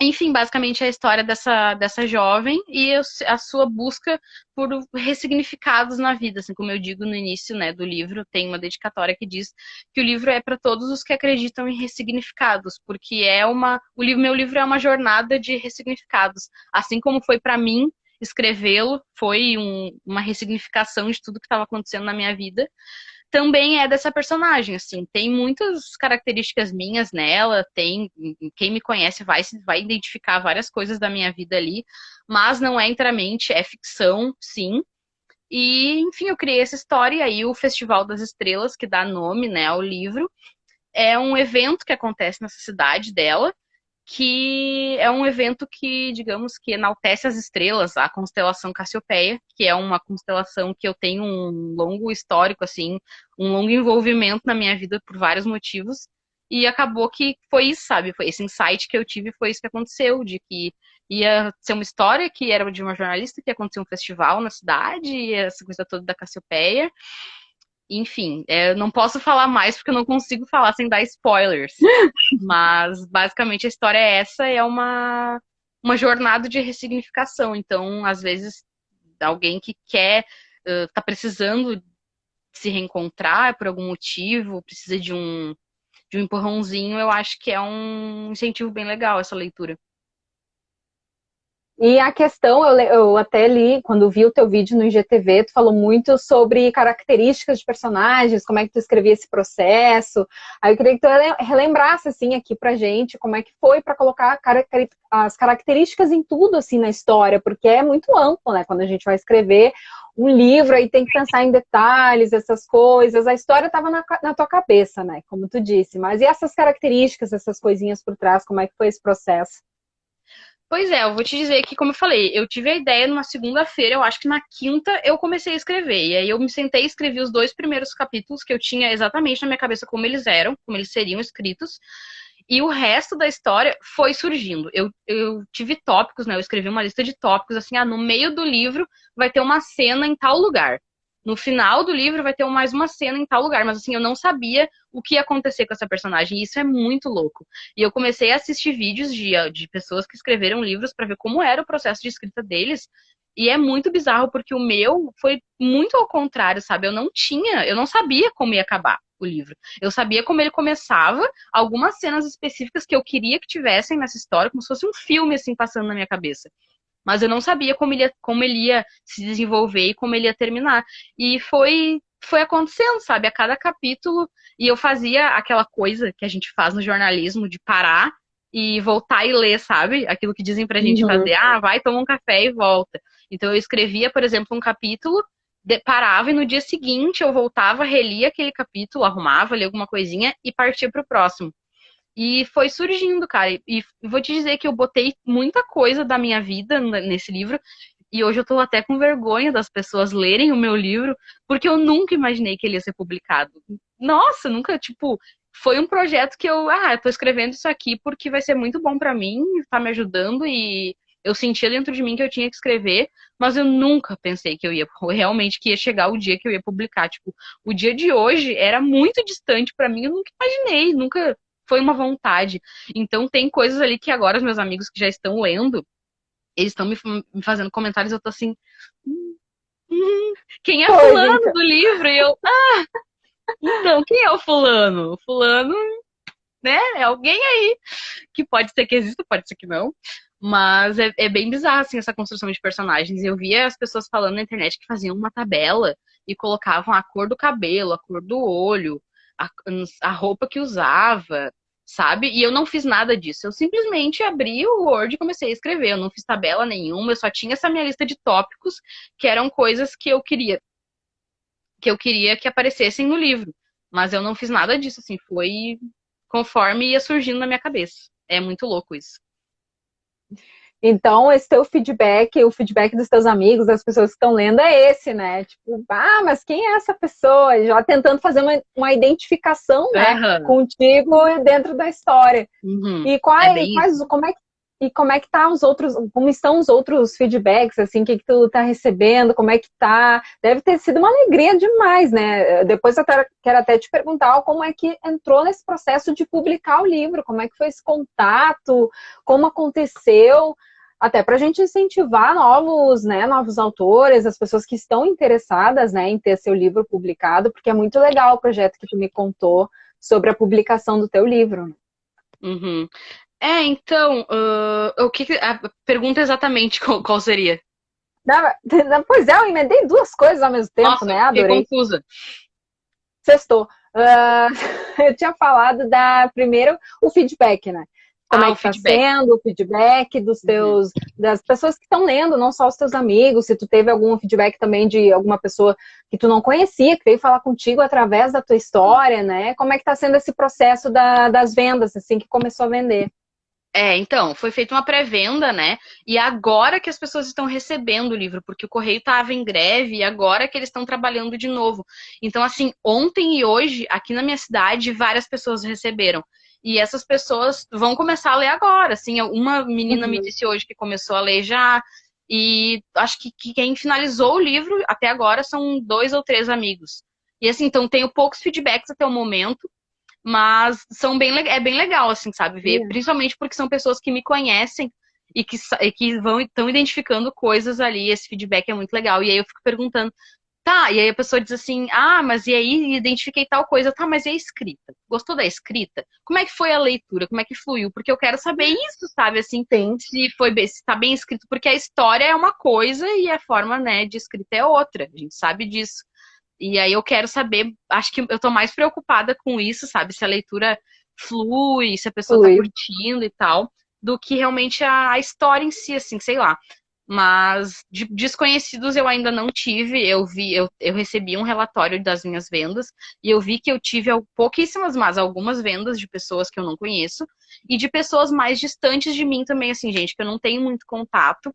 enfim, basicamente é a história dessa jovem e a sua busca por ressignificados na vida, assim como eu digo no início, né, do livro, tem uma dedicatória que diz que o livro é para todos os que acreditam em ressignificados, porque meu livro é uma jornada de ressignificados, assim como foi para mim escrevê-lo, foi uma ressignificação de tudo que estava acontecendo na minha vida. Também é dessa personagem, assim, tem muitas características minhas nela, quem me conhece vai identificar várias coisas da minha vida ali, mas não é inteiramente, é ficção, sim. E, enfim, eu criei essa história e aí o Festival das Estrelas, que dá nome, né, ao livro, é um evento que acontece nessa cidade dela, que é um evento que, digamos, que enaltece as estrelas, a constelação Cassiopeia, que é uma constelação que eu tenho um longo histórico, assim, um longo envolvimento na minha vida por vários motivos. E acabou que foi isso, sabe? Foi esse insight que eu tive, foi isso que aconteceu, de que ia ser uma história que era de uma jornalista, que ia acontecer um festival na cidade, essa coisa toda da Cassiopeia. Enfim, eu não posso falar mais porque eu não consigo falar sem dar spoilers. Mas basicamente a história é essa, é uma jornada de ressignificação. Então, às vezes, alguém que quer, tá precisando se reencontrar por algum motivo, precisa de um empurrãozinho, eu acho que é um incentivo bem legal essa leitura. E a questão, eu até li, quando vi o teu vídeo no IGTV, tu falou muito sobre características de personagens, como é que tu escrevia esse processo. Aí eu queria que tu relembrasse, assim, aqui pra gente, como é que foi para colocar as características em tudo, assim, na história, porque é muito amplo, né, quando a gente vai escrever um livro, aí tem que pensar em detalhes, essas coisas. A história estava na tua cabeça, né, como tu disse, mas e essas características, essas coisinhas por trás, como é que foi esse processo? Pois é, eu vou te dizer que, como eu falei, eu tive a ideia numa segunda-feira, eu acho que na quinta eu comecei a escrever. E aí eu me sentei e escrevi os 2 primeiros capítulos que eu tinha exatamente na minha cabeça como eles eram, como eles seriam escritos. E o resto da história foi surgindo. Eu tive tópicos, né? Eu escrevi uma lista de tópicos, assim, no meio do livro vai ter uma cena em tal lugar. No final do livro vai ter mais uma cena em tal lugar. Mas, assim, eu não sabia o que ia acontecer com essa personagem. E isso é muito louco. E eu comecei a assistir vídeos de pessoas que escreveram livros para ver como era o processo de escrita deles. E é muito bizarro, porque o meu foi muito ao contrário, sabe? Eu não sabia como ia acabar o livro. Eu sabia como ele começava, algumas cenas específicas que eu queria que tivessem nessa história, como se fosse um filme, assim, passando na minha cabeça. Mas eu não sabia como ele ia se desenvolver e como ele ia terminar. E foi acontecendo, sabe? A cada capítulo, e eu fazia aquela coisa que a gente faz no jornalismo, de parar e voltar e ler, sabe? Aquilo que dizem pra gente Uhum. fazer, vai, toma um café e volta. Então eu escrevia, por exemplo, um capítulo, parava e no dia seguinte eu voltava, relia aquele capítulo, arrumava, lia alguma coisinha e partia pro próximo. E foi surgindo, cara. E vou te dizer que eu botei muita coisa da minha vida nesse livro. E hoje eu tô até com vergonha das pessoas lerem o meu livro, porque eu nunca imaginei que ele ia ser publicado. Nossa, nunca, tipo, foi um projeto que eu tô escrevendo isso aqui porque vai ser muito bom pra mim, tá me ajudando e eu sentia dentro de mim que eu tinha que escrever, mas eu nunca pensei que eu ia, realmente que ia chegar o dia que eu ia publicar. Tipo, o dia de hoje era muito distante pra mim, eu nunca imaginei, nunca foi uma vontade. Então tem coisas ali que agora os meus amigos que já estão lendo, eles estão me fazendo comentários, eu tô assim, quem é Pois, fulano então. do livro? E eu, então, quem é o fulano? O fulano, né, é alguém aí, que pode ser que exista, pode ser que não. Mas é bem bizarro, assim, essa construção de personagens. Eu via as pessoas falando na internet que faziam uma tabela e colocavam a cor do cabelo, a cor do olho, a, a roupa que usava, sabe? E eu não fiz nada disso. Eu simplesmente abri o Word e comecei a escrever. Eu não fiz tabela nenhuma, eu só tinha essa minha lista de tópicos, que eram coisas que aparecessem no livro. Mas eu não fiz nada disso, assim, foi conforme ia surgindo na minha cabeça. É muito louco isso. Então, esse teu feedback, o feedback dos teus amigos, das pessoas que estão lendo, é esse, né? Tipo, mas quem é essa pessoa? Já tentando fazer uma identificação, né, Aham. contigo dentro da história. Uhum. E É bem isso. como é que tá os outros, como estão os outros feedbacks, assim, o que que tu tá recebendo, como é que tá? Deve ter sido uma alegria demais, né? Depois eu quero até te perguntar como é que entrou nesse processo de publicar o livro, como é que foi esse contato, como aconteceu, até para a gente incentivar novos autores, as pessoas que estão interessadas, né, em ter seu livro publicado, porque é muito legal o projeto que tu me contou sobre a publicação do teu livro. Uhum. Então, a pergunta exatamente qual seria? Pois é, eu emendei duas coisas ao mesmo tempo, Nossa, né? fiquei Adorei. confusa. Sextou. Eu tinha falado primeiro, o feedback, né? Como Ah, é o que está feedback. sendo o feedback Uhum. das pessoas que estão lendo, não só os teus amigos, se tu teve algum feedback também de alguma pessoa que tu não conhecia, que veio falar contigo através da tua história, né? Como é que está sendo esse processo das vendas, assim, que começou a vender? Então, foi feita uma pré-venda, né? E agora que as pessoas estão recebendo o livro, porque o correio estava em greve e agora que eles estão trabalhando de novo. Então, assim, ontem e hoje, aqui na minha cidade, várias pessoas receberam. E essas pessoas vão começar a ler agora. Assim, uma menina me Uhum. disse hoje que começou a ler já. E acho que quem finalizou o livro até agora são 2 ou 3 amigos. E assim, então tenho poucos feedbacks até o momento. Mas é bem legal, assim, sabe? Ver, Yeah. principalmente porque são pessoas que me conhecem e que estão identificando coisas ali. Esse feedback é muito legal. E aí eu fico perguntando, tá, e aí a pessoa diz assim, mas e aí identifiquei tal coisa, tá, mas e a escrita? Gostou da escrita? Como é que foi a leitura? Como é que fluiu? Porque eu quero saber isso, sabe? Assim, Sim. se tá bem escrito, porque a história é uma coisa e a forma, né, de escrita é outra. A gente sabe disso. E aí eu quero saber, acho que eu tô mais preocupada com isso, sabe? Se a leitura flui, se a pessoa tá Flui. curtindo e tal, do que realmente a história em si, assim, sei lá. Mas de desconhecidos eu ainda não tive. Eu recebi um relatório das minhas vendas e eu vi que eu tive pouquíssimas, mas algumas vendas de pessoas que eu não conheço e de pessoas mais distantes de mim também, assim, gente, que eu não tenho muito contato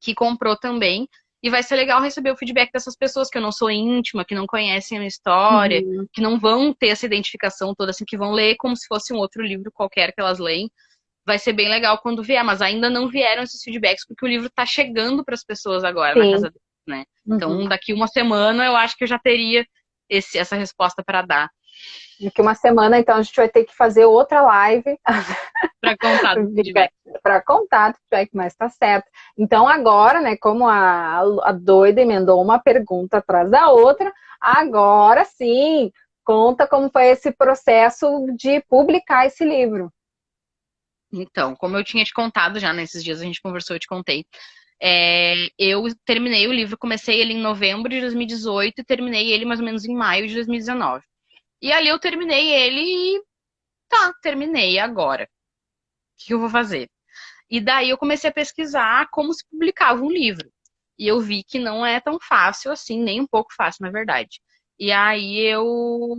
que comprou também. E vai ser legal receber o feedback dessas pessoas que eu não sou íntima, que não conhecem a história, Uhum. que não vão ter essa identificação toda, assim, que vão ler como se fosse um outro livro qualquer que elas leem. Vai ser bem legal quando vier, mas ainda não vieram esses feedbacks, porque o livro está chegando para as pessoas agora na Sim. casa deles, né? Então, Uhum. daqui uma semana, eu acho que eu já teria essa resposta para dar, Daqui uma semana, então, a gente vai ter que fazer outra live para contar do feedback. para contar, mas tá certo. Então, agora, né, como a doida emendou uma pergunta atrás da outra, agora sim, conta como foi esse processo de publicar esse livro. Então, como eu tinha te contado já nesses dias, a gente conversou, eu te contei. Eu terminei o livro, comecei ele em novembro de 2018 e terminei ele mais ou menos em maio de 2019. E ali eu terminei ele e terminei agora. O que eu vou fazer? E daí eu comecei a pesquisar como se publicava um livro. E eu vi que não é tão fácil assim, nem um pouco fácil, na verdade. E aí eu,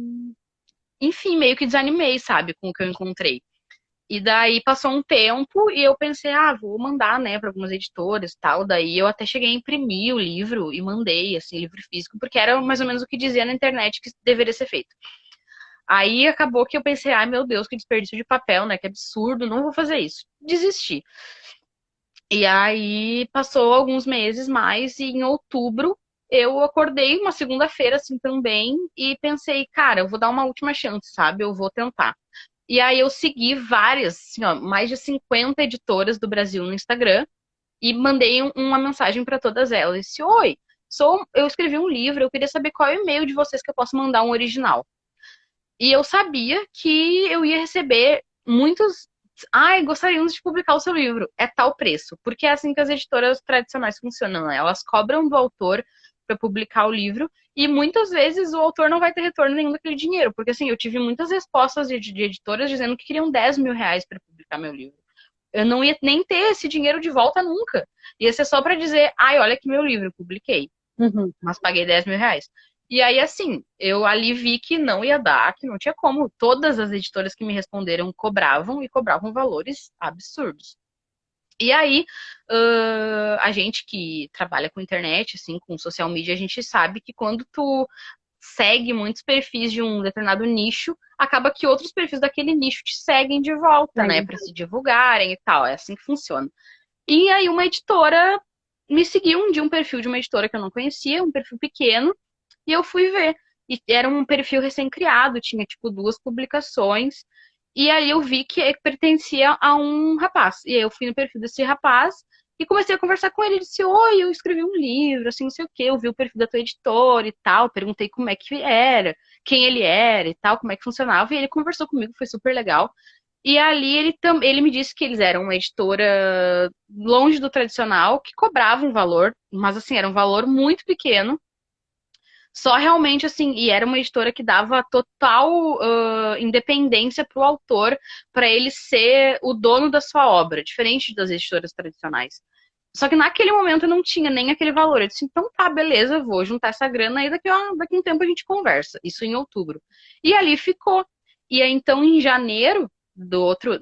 enfim, meio que desanimei, sabe, com o que eu encontrei. E daí passou um tempo e eu pensei, vou mandar, né, para algumas editoras e tal. Daí eu até cheguei a imprimir o livro e mandei, assim, livro físico, porque era mais ou menos o que dizia na internet que deveria ser feito. Aí acabou que eu pensei, ai meu Deus, que desperdício de papel, né, que absurdo, não vou fazer isso. Desisti. E aí passou alguns meses mais e em outubro eu acordei uma segunda-feira assim também e pensei, cara, eu vou dar uma última chance, sabe? Eu vou tentar. E aí eu segui várias, assim, ó, mais de 50 editoras do Brasil no Instagram e mandei uma mensagem para todas elas. Disse, oi, eu escrevi um livro, eu queria saber qual é o e-mail de vocês que eu posso mandar um original. E eu sabia que eu ia receber muitos. Ai, gostaríamos de publicar o seu livro. É tal preço. Porque é assim que as editoras tradicionais funcionam, né? Elas cobram do autor para publicar o livro e muitas vezes o autor não vai ter retorno nenhum daquele dinheiro. Porque assim, eu tive muitas respostas de editoras dizendo que queriam 10 mil reais para publicar meu livro. Eu não ia nem ter esse dinheiro de volta nunca. Ia ser só para dizer, ai, olha que meu livro, publiquei. Uhum. Mas paguei 10 mil reais. E aí, assim, eu ali vi que não ia dar, que não tinha como. Todas as editoras que me responderam cobravam e cobravam valores absurdos. E aí, a gente que trabalha com internet, assim, com social media, a gente sabe que quando tu segue muitos perfis de um determinado nicho, acaba que outros perfis daquele nicho te seguem de volta, né, para se divulgarem e tal. É assim que funciona. E aí, uma editora me seguiu de um perfil de uma editora que eu não conhecia, um perfil pequeno, e eu fui ver. E era um perfil recém-criado, tinha tipo 2 publicações. E aí eu vi que pertencia a um rapaz. E aí eu fui no perfil desse rapaz e comecei a conversar com ele. Ele disse: oi, eu escrevi um livro, assim, não sei o quê. Eu vi o perfil da tua editora e tal. Perguntei como é que era, quem ele era e tal, como é que funcionava. E ele conversou comigo, foi super legal. E ali ele me disse que eles eram uma editora longe do tradicional, que cobrava um valor, mas assim, era um valor muito pequeno. Só realmente assim, e era uma editora que dava total independência para o autor, para ele ser o dono da sua obra, diferente das editoras tradicionais. Só que naquele momento eu não tinha nem aquele valor. Eu disse, então tá, beleza, eu vou juntar essa grana aí, daqui a um tempo a gente conversa. Isso em outubro. E ali ficou. E aí, então, em janeiro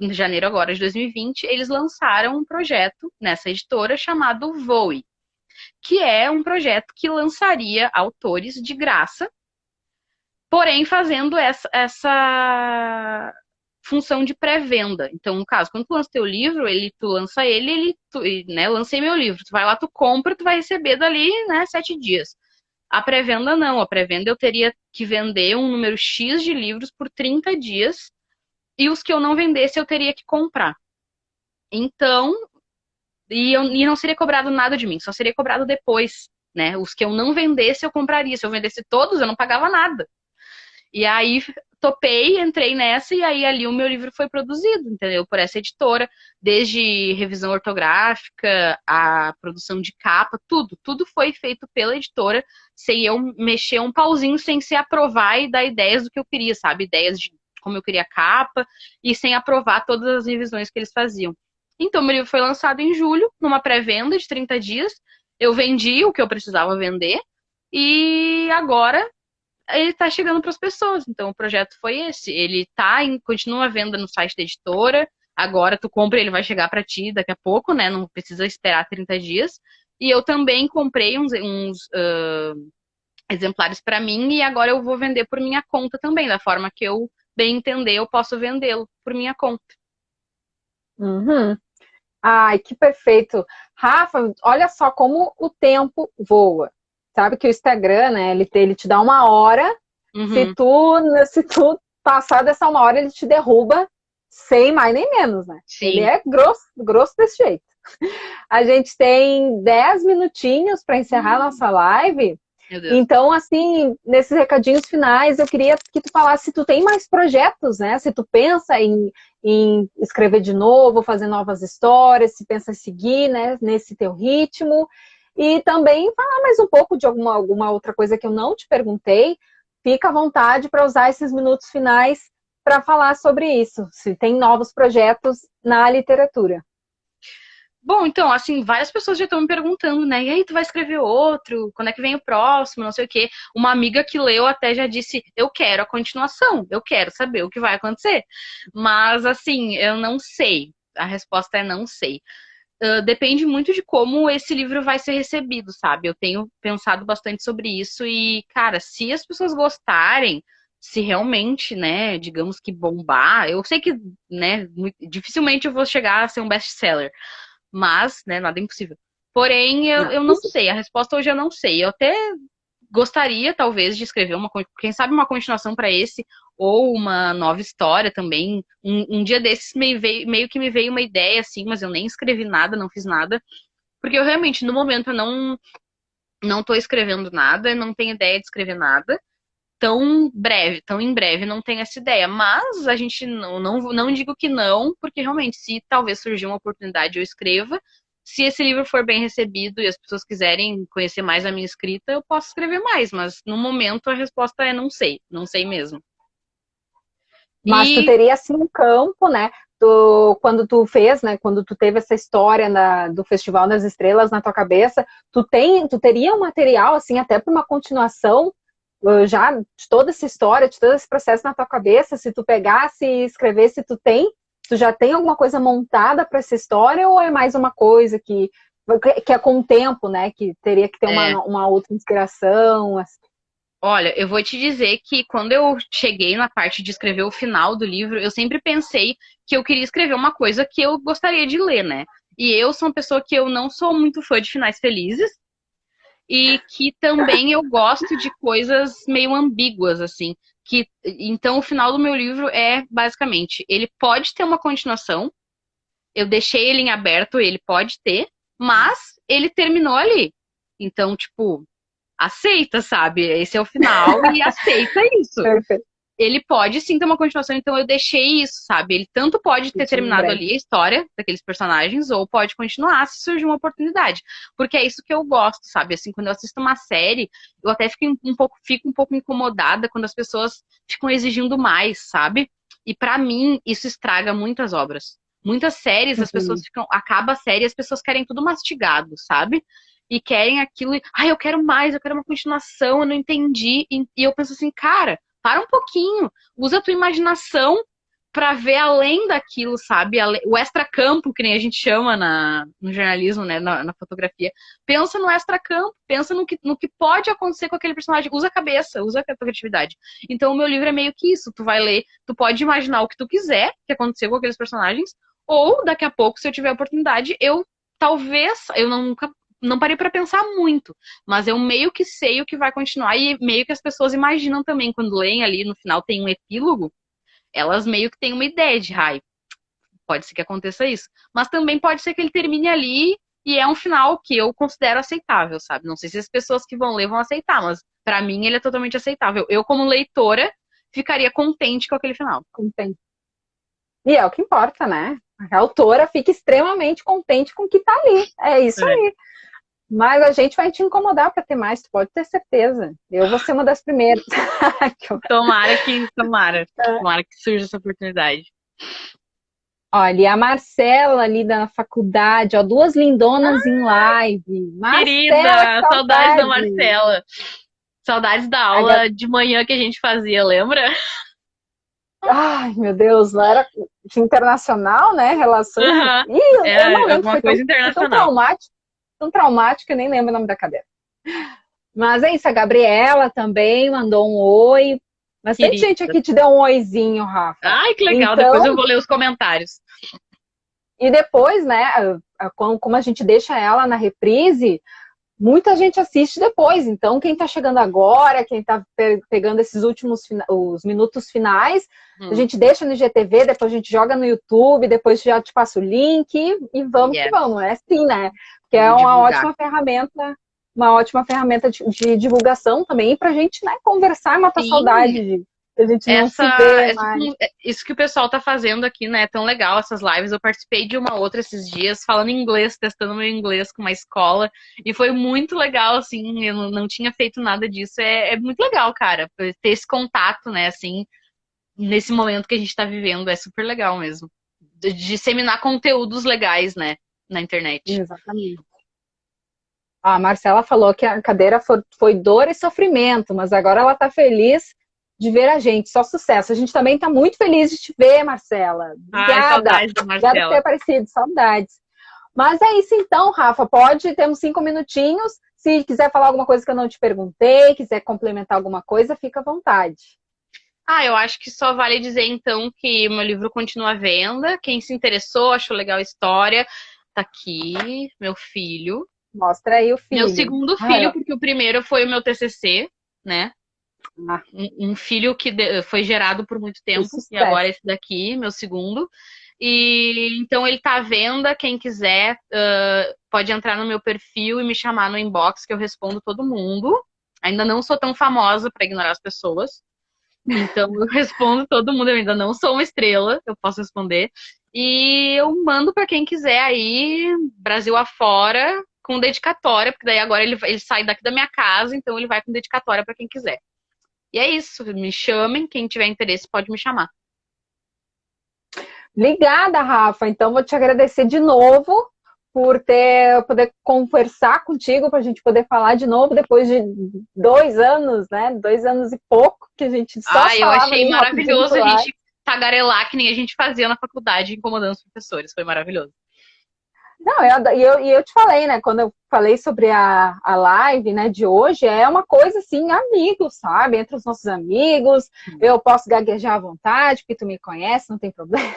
em janeiro agora de 2020, eles lançaram um projeto nessa editora chamado Voe, que é um projeto que lançaria autores de graça, porém fazendo essa função de pré-venda. Então, no caso, quando tu lança teu livro, tu lança né, eu lancei meu livro, tu vai lá, tu compra, tu vai receber dali, né, 7 dias. A pré-venda não, a pré-venda eu teria que vender um número X de livros por 30 dias, e os que eu não vendesse eu teria que comprar. Então, e não seria cobrado nada de mim, só seria cobrado depois, né? Os que eu não vendesse, eu compraria. Se eu vendesse todos, eu não pagava nada. E aí topei, entrei nessa, e aí ali o meu livro foi produzido, entendeu? Por essa editora, desde revisão ortográfica, a produção de capa, tudo foi feito pela editora, sem eu mexer um pauzinho, sem se aprovar e dar ideias do que eu queria, sabe? Ideias de como eu queria a capa, e sem aprovar todas as revisões que eles faziam. Então, meu livro foi lançado em julho, numa pré-venda de 30 dias. Eu vendi o que eu precisava vender, e agora ele está chegando para as pessoas. Então, o projeto foi esse. Ele continua à venda no site da editora. Agora, tu compra, ele vai chegar para ti daqui a pouco, né? Não precisa esperar 30 dias. E eu também comprei uns exemplares para mim e agora eu vou vender por minha conta também. Da forma que eu bem entender, eu posso vendê-lo por minha conta. Uhum. Ai, que perfeito. Rafa, olha só como o tempo voa. Sabe que o Instagram, né, ele te dá uma hora, Uhum. se tu passar dessa uma hora, ele te derruba sem mais nem menos, né? Sim. Ele é grosso desse jeito. A gente tem 10 minutinhos para encerrar nossa live. Então, assim, nesses recadinhos finais, eu queria que tu falasse se tu tem mais projetos, né? Se tu pensa em escrever de novo, fazer novas histórias, se pensa em seguir, né, nesse teu ritmo. E também falar mais um pouco de alguma outra coisa que eu não te perguntei. Fica à vontade para usar esses minutos finais para falar sobre isso, se tem novos projetos na literatura. Bom, então, assim, várias pessoas já estão me perguntando, né? E aí, tu vai escrever outro? Quando é que vem o próximo? Não sei o quê. Uma amiga que leu até já disse: eu quero a continuação, eu quero saber o que vai acontecer. Mas, assim, eu não sei. A resposta é não sei. Depende muito de como esse livro vai ser recebido, sabe? Eu tenho pensado bastante sobre isso e, cara, se as pessoas gostarem, se realmente, né, digamos que bombar, eu sei que, né, dificilmente eu vou chegar a ser um best-seller, mas, né, nada é impossível. Porém, Não. eu não sei, a resposta hoje eu não sei. Eu até gostaria, talvez, de escrever quem sabe uma continuação para esse, ou uma nova história também. Um dia desses meio que me veio uma ideia, assim, mas eu nem escrevi nada, não fiz nada. Porque eu realmente, no momento, eu não tô escrevendo nada, não tenho ideia de escrever nada. Tão em breve, não tenho essa ideia. Mas a gente não digo que não, porque realmente, se talvez surgir uma oportunidade, eu escreva. Se esse livro for bem recebido e as pessoas quiserem conhecer mais a minha escrita, eu posso escrever mais, mas no momento a resposta é não sei, não sei mesmo. Mas tu E teria assim um campo, né? Quando tu fez, né? Quando tu teve essa história do Festival das Estrelas na tua cabeça, tu teria um material assim até para uma continuação já de toda essa história, de todo esse processo na tua cabeça. Se tu pegasse e escrevesse, tu já tem alguma coisa montada para essa história ou é mais uma coisa que é com o tempo, né? Que teria que ter é, uma outra inspiração, assim. olha, eu vou te dizer que quando eu cheguei na parte de escrever o final do livro, eu sempre pensei que eu queria escrever uma coisa que eu gostaria de ler, né? E eu sou uma pessoa que eu não sou muito fã de finais felizes e que também eu gosto de coisas meio ambíguas, assim. Então, o final do meu livro é, basicamente, ele pode ter uma continuação, eu deixei ele em aberto, ele pode ter, mas ele terminou ali. Então, tipo, aceita, sabe? Esse é o final e aceita isso. Perfeito. Ele pode sim ter uma continuação, então eu deixei isso, sabe? Ele tanto pode ter Isso em terminado breve. ali a história daqueles personagens, ou pode continuar se surgir uma oportunidade. Porque é isso que eu gosto, sabe? Assim, quando eu assisto uma série, eu até fico um pouco incomodada quando as pessoas ficam exigindo mais, sabe? E pra mim, isso estraga muitas obras. Muitas séries, as pessoas Uhum. acaba a série e as pessoas querem tudo mastigado, sabe? E querem aquilo, eu quero mais, eu quero uma continuação, eu não entendi. E eu penso assim, cara, para um pouquinho, usa a tua imaginação para ver além daquilo, sabe? O extracampo, que nem a gente chama no jornalismo, né? Na fotografia. Pensa no extracampo, pensa no que pode acontecer com aquele personagem. Usa a cabeça, usa a tua criatividade. Então, o meu livro é meio que isso. Tu vai ler, tu pode imaginar o que tu quiser que aconteceu com aqueles personagens, ou daqui a pouco, se eu tiver a oportunidade, eu nunca não parei para pensar muito, mas eu meio que sei o que vai continuar e meio que as pessoas imaginam também quando leem ali no final tem um epílogo, elas meio que têm uma ideia de pode ser que aconteça isso, mas também pode ser que ele termine ali e é um final que eu considero aceitável, sabe? Não sei se as pessoas que vão ler vão aceitar, mas para mim ele é totalmente aceitável. Eu como leitora ficaria contente com aquele final. Contente. E é o que importa, né? A autora fica extremamente contente com o que tá ali. É isso É. aí. Mas a gente vai te incomodar para ter mais, tu pode ter certeza. Eu vou ser uma das primeiras. Tomara que surja essa oportunidade. Olha, a Marcela ali da faculdade, ó, duas lindonas em live. Marcela, que Querida, saudades da saudade! Marcela. Saudades da A Gab- aula de manhã que a gente fazia, lembra? Ai, meu Deus, não era de internacional, né? Relações. Uhum. Ih, eu não É lembro, alguma coisa foi internacional. tão traumático que eu nem lembro o nome da cadeira. Mas é isso, a Gabriela também mandou um oi. Bastante gente Querida. aqui te deu um oizinho, Rafa. Ai, que legal. Depois Então, eu vou ler os comentários. e depois, né, como a gente deixa ela na reprise, muita gente assiste depois. Então, quem está chegando agora, quem está pegando esses últimos os minutos finais, a Hum, gente deixa no IGTV, depois a gente joga no YouTube, depois já te passa o link e vamos que yes. vamos. É assim, né? Que é Vamos divulgar. uma ótima ferramenta de divulgação também para a gente, né, conversar e matar Sim, saudade de a gente não se vê mais. isso que o pessoal tá fazendo aqui, né? É tão legal essas lives. Eu participei de uma outra esses dias, falando inglês, testando meu inglês com uma escola. E foi muito legal, assim. Eu não tinha feito nada disso. É muito legal, cara, ter esse contato, né? Assim, nesse momento que a gente tá vivendo. É super legal mesmo. De disseminar conteúdos legais, né? na internet. Exatamente. A Marcela falou que a cadeira foi dor e sofrimento, mas agora ela está feliz de ver a gente. Só sucesso. A gente também está muito feliz de te ver, Marcela. Ai, Obrigada. saudades da Obrigada por Marcela. ter aparecido. Saudades. Mas é isso então, Rafa. Temos 5 minutinhos. Se quiser falar alguma coisa que eu não te perguntei, quiser complementar alguma coisa, fica à vontade. Eu acho que só vale dizer então que meu livro continua à venda. Quem se interessou, achou legal a história, tá aqui, meu filho. Mostra aí o filho. Meu segundo filho, porque o primeiro foi o meu TCC, né? Um filho que foi gerado por muito tempo, e agora esse daqui, meu segundo. E então ele tá à venda, quem quiser pode entrar no meu perfil e me chamar no inbox que eu respondo todo mundo. Ainda não sou tão famosa para ignorar as pessoas. Então eu respondo todo mundo, eu ainda não sou uma estrela, eu posso responder. E eu mando para quem quiser aí, Brasil afora, com dedicatória, porque daí agora ele sai daqui da minha casa, então ele vai com dedicatória para quem quiser. E é isso, me chamem, quem tiver interesse pode me chamar. Obrigada, Rafa. Então vou te agradecer de novo por poder conversar contigo, para a gente poder falar de novo depois de 2 anos, né? 2 anos e pouco que a gente só falava. Eu achei maravilhoso a gente tagarelar que nem a gente fazia na faculdade, incomodando os professores. Foi maravilhoso. Não, eu te falei, né? Quando eu falei sobre a live, né, de hoje, é uma coisa assim, amigos, sabe? Entre os nossos amigos, eu posso gaguejar à vontade, porque tu me conhece, não tem problema.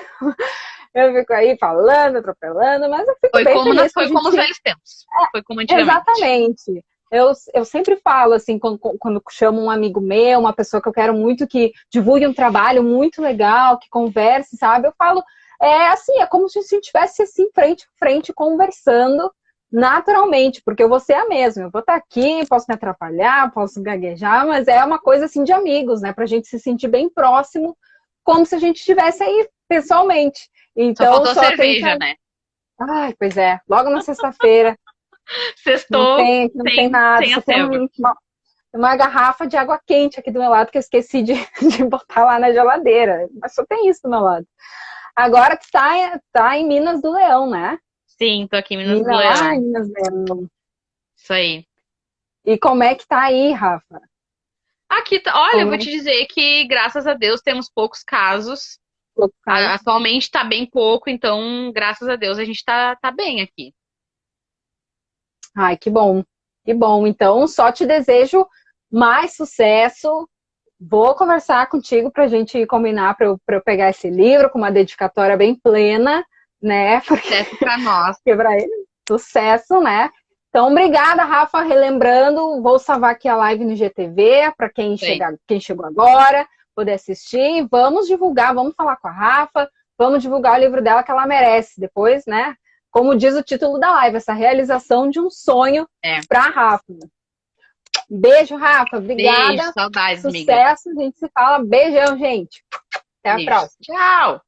Eu fico aí falando, atropelando, mas eu fico bem feliz. Foi como os velhos tempos. Foi como antigamente. Exatamente. Eu sempre falo, assim, quando chamo um amigo meu, uma pessoa que eu quero muito que divulgue um trabalho muito legal, que converse, sabe? Eu falo, é como se a gente estivesse assim, frente a frente, conversando naturalmente, porque eu vou ser a mesma. Eu vou estar aqui, posso me atrapalhar, posso gaguejar, mas é uma coisa assim de amigos, né? Pra gente se sentir bem próximo, como se a gente estivesse aí pessoalmente. Então, só faltou cerveja, né? Ai, pois é. Logo na sexta-feira. Sextou. Não tem nada. Só tem uma garrafa de água quente aqui do meu lado que eu esqueci de botar lá na geladeira. Mas só tem isso do meu lado. Agora que tá em Minas do Leão, né? Sim, tô aqui em Minas do Leão. Ah, Minas do Leão. Isso aí. E como é que tá aí, Rafa? Aqui, olha, eu vou te dizer que, graças a Deus, temos poucos casos. Atualmente tá bem pouco, então, graças a Deus, a gente tá bem aqui. Ai, que bom. Que bom. Então, só te desejo mais sucesso. Vou conversar contigo pra gente combinar pra eu pegar esse livro com uma dedicatória bem plena, né? Sucesso pra nós. Porque pra ele, sucesso, né? Então, obrigada, Rafa. Relembrando, vou salvar aqui a live no GTV para quem chegou agora, poder assistir. Vamos divulgar, vamos falar com a Rafa, vamos divulgar o livro dela que ela merece depois, né? Como diz o título da live, essa realização de um sonho para a Rafa. Beijo, Rafa. Obrigada. Beijo, saudades, sucesso, amiga. A gente se fala. Beijão, gente. Até a próxima. Tchau.